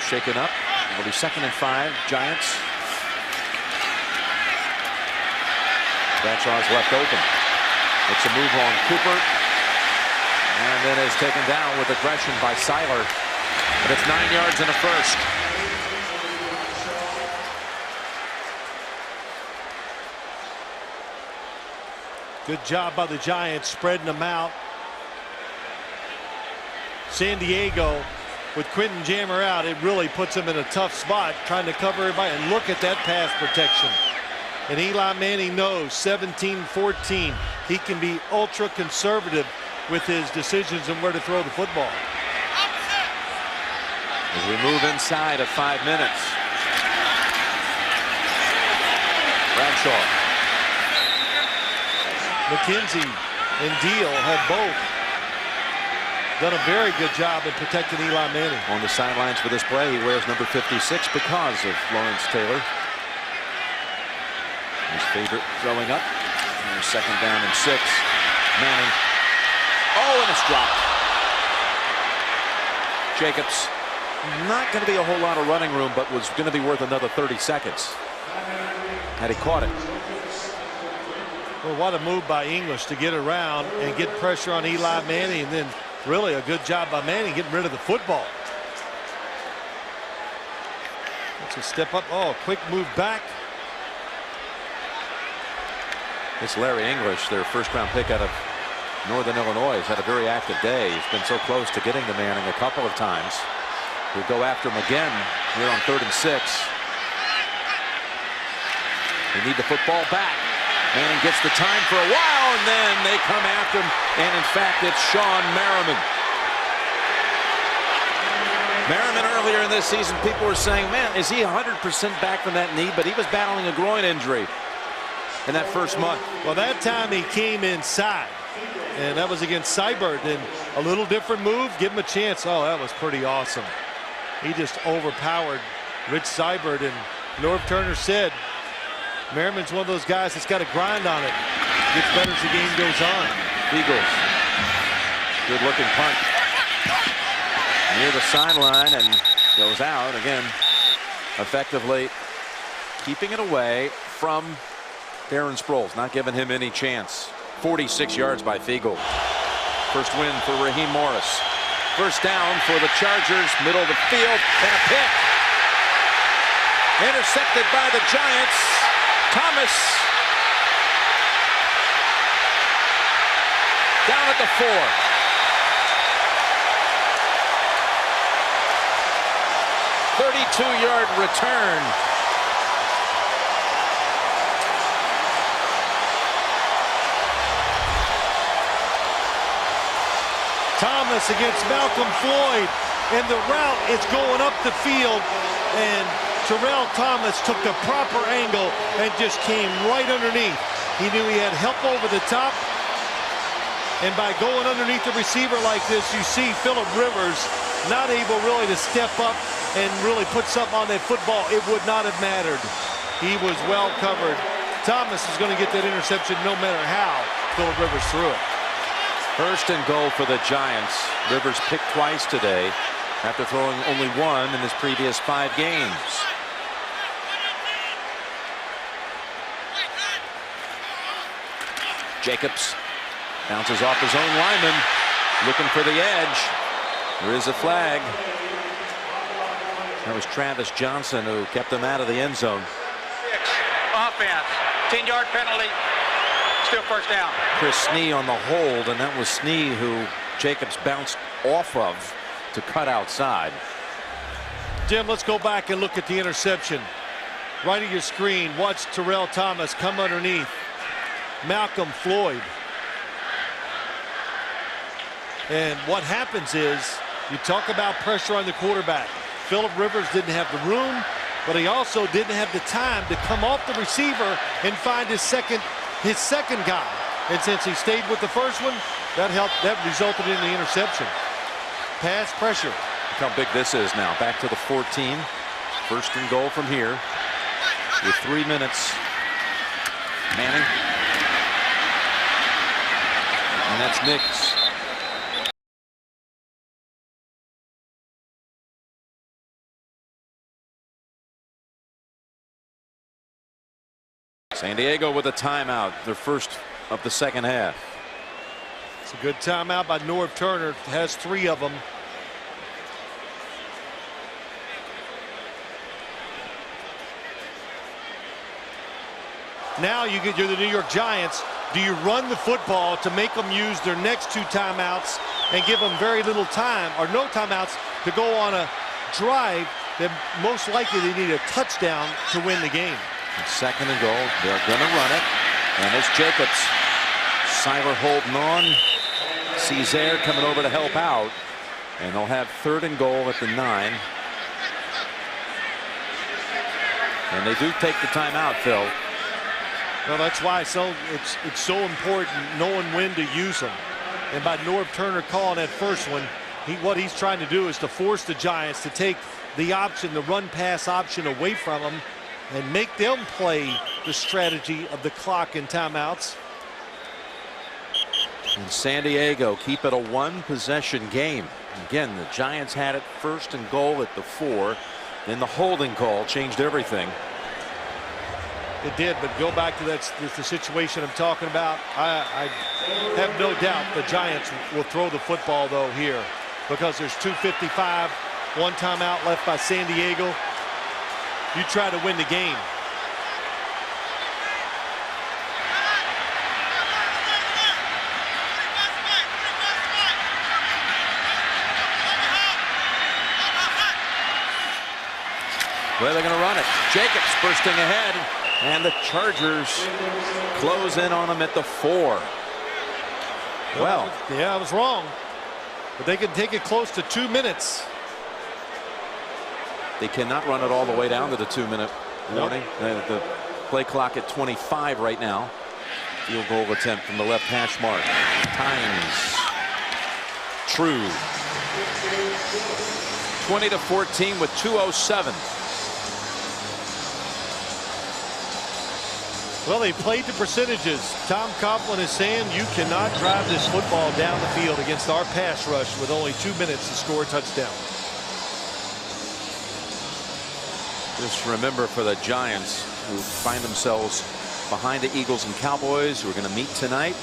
Shaken up. It'll be 2nd and 5. Giants. Bradshaw's left open. It's a move on Cooper. And then is taken down with aggression by Seiler. But it's 9 yards and a first. Good job by the Giants spreading them out. San Diego with Quentin Jammer out, it really puts them in a tough spot trying to cover everybody. And look at that pass protection. And Eli Manning knows 17-14. He can be ultra conservative with his decisions and where to throw the football. As we move inside of 5 minutes. Bradshaw. McKenzie and Deal have both done a very good job in protecting Eli Manning. On the sidelines for this play, he wears number 56 because of Lawrence Taylor. His favorite throwing up. And 2nd down and 6. Manning. Oh, and it's dropped. Jacobs. Not going to be a whole lot of running room, but was going to be worth another 30 seconds had he caught it. Well, what a move by English to get around and get pressure on Eli Manning, and then really a good job by Manning getting rid of the football. That's a step up. Oh, quick move back. It's Larry English, their 1st-round pick out of Northern Illinois. He's had a very active day. He's been so close to getting to Manning a couple of times. We'll go after him again here on 3rd and 6. They need the football back. Manning gets the time for a while, and then they come after him. And in fact, it's Sean Merriman. Merriman earlier in this season, people were saying, man, is he 100% back from that knee? But he was battling a groin injury in that first month. Well, that time he came inside, and that was against Seibert. And a little different move, give him a chance. Oh, that was pretty awesome. He just overpowered Rich Seibert, and Norv Turner said, Merriman's one of those guys that's got to grind on it. Gets better as the game goes on. Eagles. Good looking punt. Near the sideline and goes out again. Effectively keeping it away from Darren Sproles. Not giving him any chance. 46 yards by Fiegel. First win for Raheem Morris. First down for the Chargers. Middle of the field and a pick. Intercepted by the Giants. Thomas down at the 4. "32-yard return. Thomas against Malcolm Floyd, and the route is going up the field, and Terrell Thomas took the proper angle and just came right underneath. He knew he had help over the top, And by going underneath the receiver like this, you see Philip Rivers not able really to step up and really put something on that football. It would not have mattered. He was well covered. Thomas is going to get that interception no matter how Philip Rivers threw it. First and goal for the Giants. Rivers picked twice today after throwing only one in his previous 5 games. Jacobs bounces off his own lineman, looking for the edge. There is a flag. That was Travis Johnson who kept him out of the end zone. Offense, 10-yard penalty, still first down. Chris Snee on the hold, and that was Snee who Jacobs bounced off of to cut outside. Jim, let's go back and look at the interception. Right at your screen, watch Terrell Thomas come underneath Malcolm Floyd. And what happens is, you talk about pressure on the quarterback. Philip Rivers didn't have the room, but he also didn't have the time to come off the receiver and find his second guy. And since he stayed with the first one, that resulted in the interception. Pass pressure. Look how big this is now. Back to the 14. First and goal from here. With 3 minutes. Manning. And that's Nix. San Diego with a timeout, their first of the second half. It's a good timeout by Norv Turner. Has 3 of them. Now you're the New York Giants. Do you run the football to make them use their next 2 timeouts and give them very little time or no timeouts to go on a drive that most likely they need a touchdown to win the game? Second and goal. They're going to run it. And it's Jacobs. Seiler holding on. Caesar coming over to help out. And they'll have 3rd and goal at the 9. And they do take the timeout, Phil. Well, that's why it's so important knowing when to use them. And by Norv Turner calling that first one, what he's trying to do is to force the Giants to take the option, the run-pass option away from them, and make them play the strategy of the clock and timeouts. And San Diego keep it a 1-possession game. Again, the Giants had it 1st and goal at the 4. Then the holding call changed everything. It did, but go back to the situation I'm talking about. I have no doubt the Giants will throw the football, though, here, because there's 2:55, 1 timeout left by San Diego. You try to win the game. Well, they're going to run it. Jacobs bursting ahead, and the Chargers close in on them at the 4. Well, yeah, I was wrong, but they can take it close to 2 minutes. they cannot run it all the way down to the 2-minute warning. Nope. The play clock at 25 right now. Field goal attempt from the left hash mark. Times true. 20-14 with 2:07. Well, they played the percentages. Tom Coughlin is saying you cannot drive this football down the field against our pass rush with only 2 minutes to score a touchdown. Just remember, for the Giants, who find themselves behind the Eagles and Cowboys, who are going to meet tonight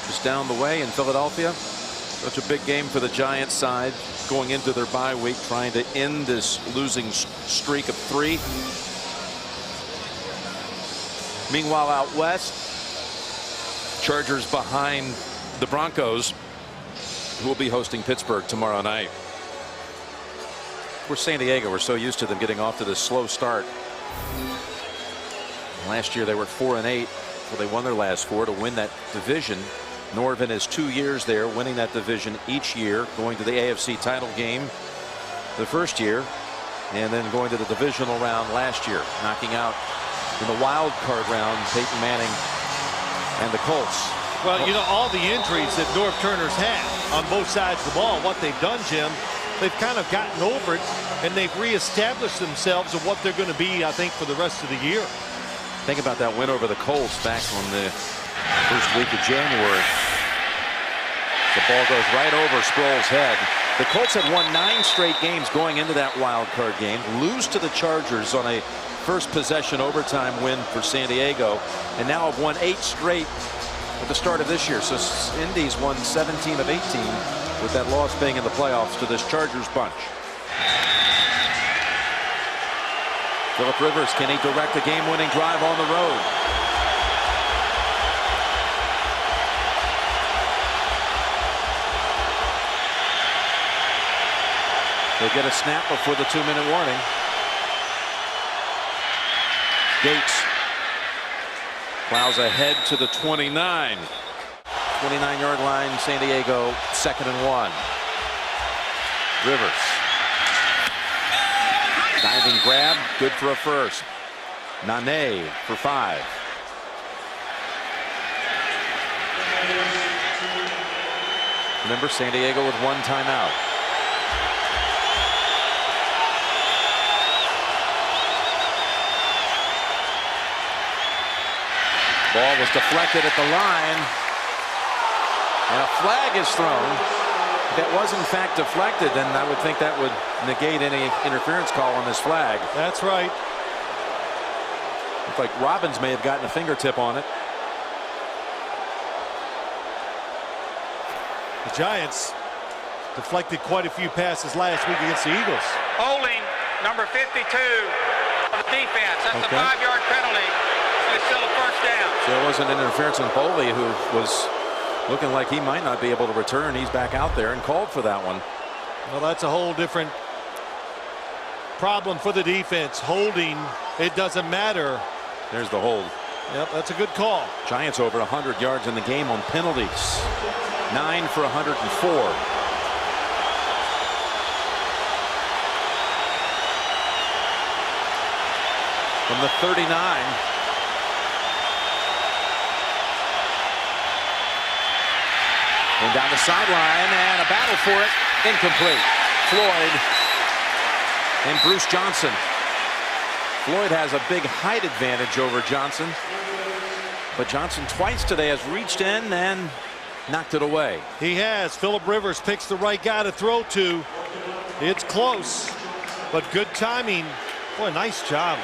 just down the way in Philadelphia. Such a big game for the Giants side going into their bye week, trying to end this losing streak of 3. Meanwhile, out west, Chargers behind the Broncos, who will be hosting Pittsburgh tomorrow night. We're San Diego. We're so used to them getting off to this slow start. Last year they were 4-8, so they won their last 4 to win that division. Norv in his 2 years there, winning that division each year, going to the AFC title game the first year, and then going to the divisional round last year, knocking out in the wild card round Peyton Manning and the Colts. Well, you know, all the injuries that Norv Turner's had on both sides of the ball, what they've done, Jim, they've kind of gotten over it, and they've reestablished themselves of what they're going to be, I think, for the rest of the year. Think about that win over the Colts back on the first week of January. The ball goes right over Sproles' head. The Colts had won 9 straight games going into that wild card game, lose to the Chargers on a first possession overtime win for San Diego, and now have won 8 straight at the start of this year. So Indy's won 17 of 18 with that loss being in the playoffs to this Chargers bunch. Phillip Rivers, can he direct a game-winning drive on the road? They get a snap before the 2-minute warning. Gates plows ahead to the 29. 29-yard line, San Diego, 2nd and 1. Rivers. Diving grab, good for a first. Nane for 5. Remember, San Diego with 1 timeout. Ball was deflected at the line, and a flag is thrown. If that was in fact deflected, then I would think that would negate any interference call on this flag. That's right. Looked like Robbins may have gotten a fingertip on it. The Giants deflected quite a few passes last week against the Eagles. Holding number 52 of the defense. That's a 5-yard penalty. It's still a first down. So there wasn't an interference on Boley, who was looking like he might not be able to return. He's back out there and called for that one. Well, that's a whole different problem for the defense. Holding, it doesn't matter. There's the hold. Yep, that's a good call. Giants over 100 yards in the game on penalties. 9 for 104. From the 39. And down the sideline, and a battle for it. Incomplete. Floyd and Bruce Johnson. Floyd has a big height advantage over Johnson. But Johnson twice today has reached in and knocked it away. He has. Phillip Rivers picks the right guy to throw to. It's close, but good timing. Boy, nice job.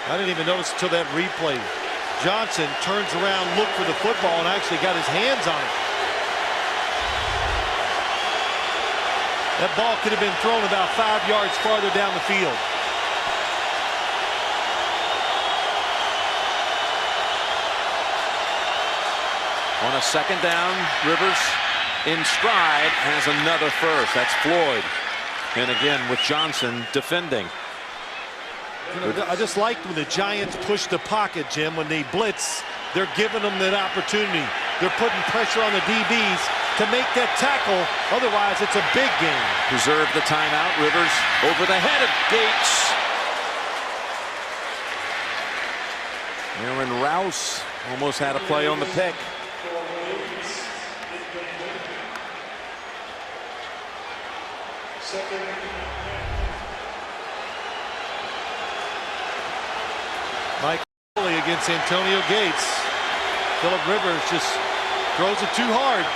I didn't even notice until that replay. Johnson turns around, looked for the football, and actually got his hands on it. That ball could have been thrown about 5 yards farther down the field. On a 2nd down, Rivers in stride has another first. That's Floyd. And again with Johnson defending. You know, I just liked when the Giants push the pocket, Jim. When they blitz, they're giving them that opportunity. They're putting pressure on the DBs to make that tackle. Otherwise, it's a big game. Preserve the timeout. Rivers over the head of Gates. Aaron Rouse almost had a play on the pick. Mike Foley against Antonio Gates. Phillip Rivers just throws it too hard.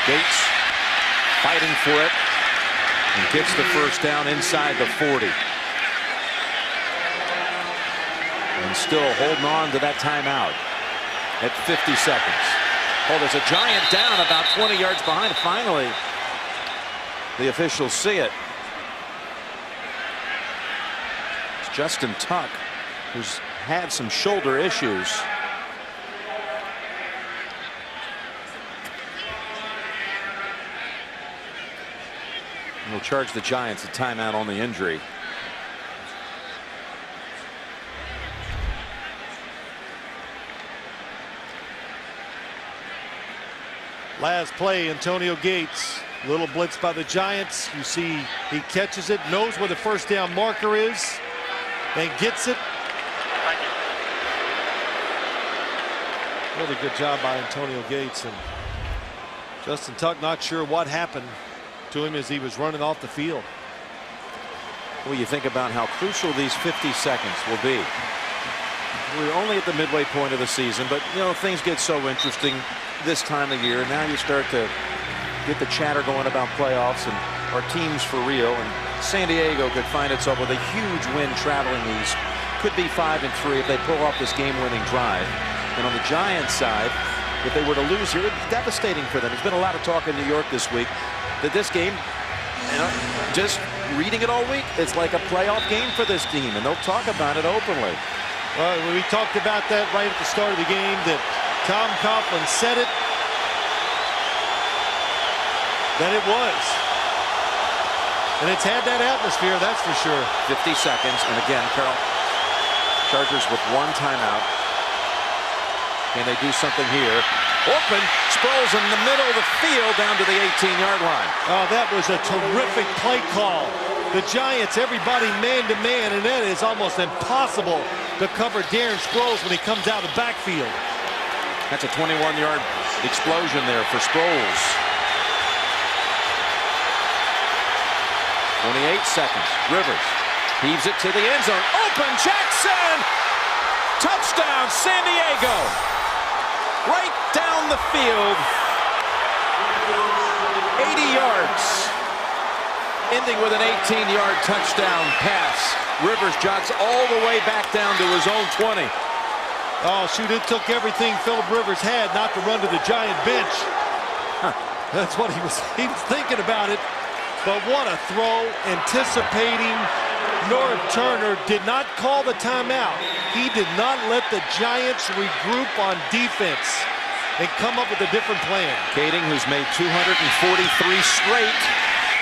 Gates fighting for it and gets the first down inside the 40. And still holding on to that timeout at 50 seconds. Oh, there's a Giant down about 20 yards behind. Finally, the officials see it. It's Justin Tuck, who's had some shoulder issues. Will charge the Giants a timeout on the injury. Last play, Antonio Gates. Little blitz by the Giants. You see he catches it, knows where the first down marker is, and gets it. Thank you. Really good job by Antonio Gates. And Justin Tuck not sure what happened to him as he was running off the field. Well, you think about how crucial these 50 seconds will be. We're only at the midway point of the season, but you know things get so interesting this time of year. Now you start to get the chatter going about playoffs and our teams for real. And San Diego could find itself with a huge win traveling east. Could be 5-3 if they pull off this game-winning drive. And on the Giants side, if they were to lose here, it's devastating for them. There's been a lot of talk in New York this week that this game, you know, just reading it all week, it's like a playoff game for this team, and they'll talk about it openly. Well, we talked about that right at the start of the game, that Tom Coughlin said it, that it was. And it's had that atmosphere, that's for sure. 50 seconds, and again, Carol, Chargers with one timeout. Can they do something here? Open, Sproles in the middle of the field down to the 18-yard line. Oh, that was a terrific play call. The Giants, everybody man-to-man, and that is almost impossible to cover Darren Sproles when he comes out of the backfield. That's a 21-yard explosion there for Sproles. 28 seconds. Rivers heaves it to the end zone. Open, Jackson! Touchdown, San Diego! Right down the field. 80 yards. Ending with an 18-yard touchdown pass. Rivers jogs all the way back down to his own 20. Oh, shoot, it took everything Philip Rivers had not to run to the Giant bench. That's what he was thinking about it. But what a throw, anticipating. Norv Turner did not call the timeout. He did not let the Giants regroup on defense and come up with a different plan. Kading, who's made 243 straight,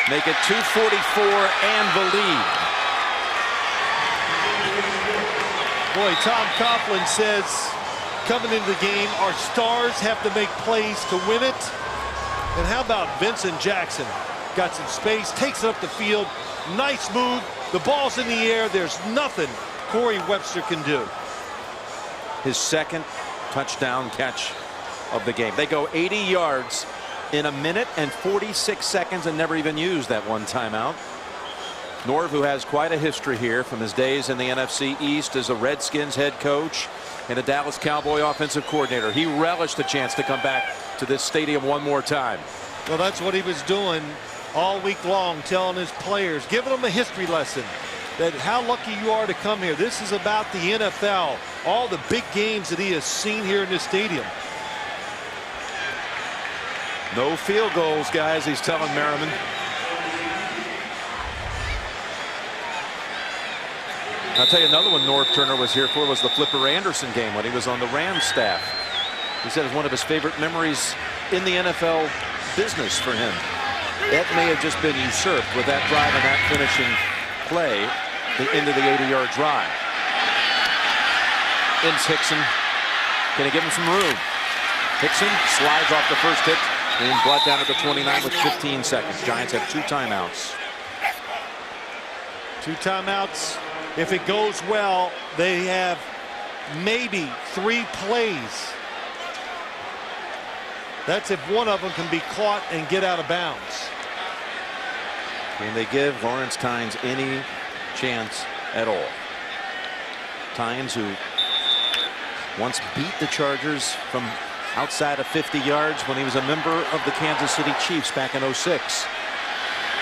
make it 244 and the lead. Boy, Tom Coughlin says, coming into the game, our stars have to make plays to win it. And how about Vincent Jackson? Got some space, takes it up the field. Nice move. The ball's in the air. There's nothing Corey Webster can do. His second touchdown catch of the game. They go 80 yards in a minute and 46 seconds and never even used that one timeout. Norv, who has quite a history here from his days in the NFC East as a Redskins head coach and a Dallas Cowboy offensive coordinator. He relished the chance to come back to this stadium one more time. Well, that's what he was doing all week long, telling his players, giving them a history lesson, that how lucky you are to come here. This is about the NFL, all the big games that he has seen here in this stadium. No field goals, guys, he's telling Merriman. I'll tell you another one Norv Turner was here for was the Flipper Anderson game when he was on the Rams staff. He said it's one of his favorite memories in the NFL business for him. That may have just been usurped with that drive and that finishing play into the 80-yard drive. Ends Hickson. Can he give him some room? Hickson slides off the first hit and brought down at the 29 with 15 seconds. Giants have 2 timeouts. 2 timeouts. If it goes well, they have maybe 3 plays. That's if one of them can be caught and get out of bounds. Can they give Lawrence Tynes any chance at all? Tynes, who once beat the Chargers from outside of 50 yards when he was a member of the Kansas City Chiefs back in '06.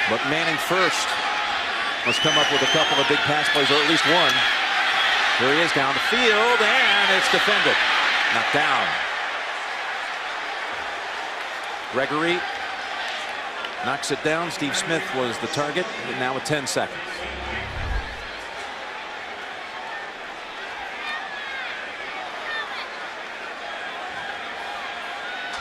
But Manning first must come up with a couple of big pass plays, or at least one. Here he is down the field, and it's defended. Knocked down. Gregory knocks it down. Steve Smith was the target, and now with 10 seconds.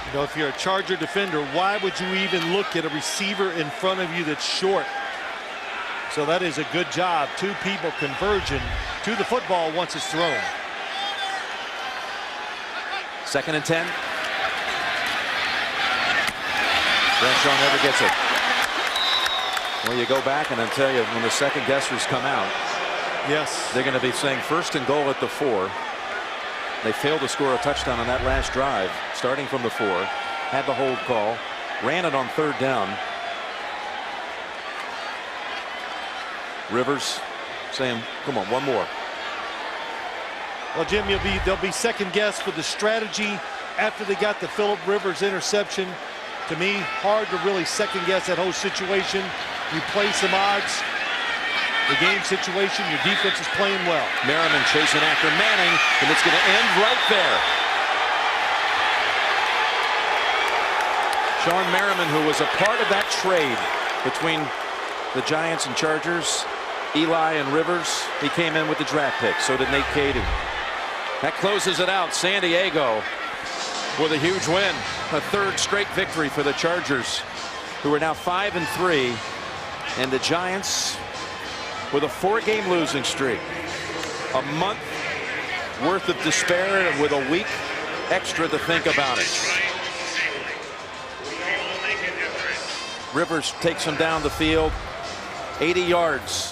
You know, if you're a Charger defender, why would you even look at a receiver in front of you that's short? So that is a good job. 2 people converging to the football once it's thrown. 2nd and 10. Bradshaw never gets it. Well, you go back and I tell you, when the second guessers come out, Yes. they're going to be saying 1st and goal at the 4. They failed to score a touchdown on that last drive, starting from the 4. Had the hold call, ran it on 3rd down. Rivers saying, come on, one more. Well, Jim, they'll be second guess for the strategy after they got the Phillip Rivers interception. To me, hard to really second guess that whole situation. You play some odds. The game situation, your defense is playing well. Merriman chasing after Manning, and it's going to end right there. Sean Merriman, who was a part of that trade between the Giants and Chargers, Eli and Rivers, he came in with the draft pick. So did Nate Kaeding. That closes it out. San Diego with a huge win, a 3rd straight victory for the Chargers, who are now 5-3, and the Giants with a 4-game losing streak. A month worth of despair and with a week extra to think about it. Rivers takes him down the field, 80 yards.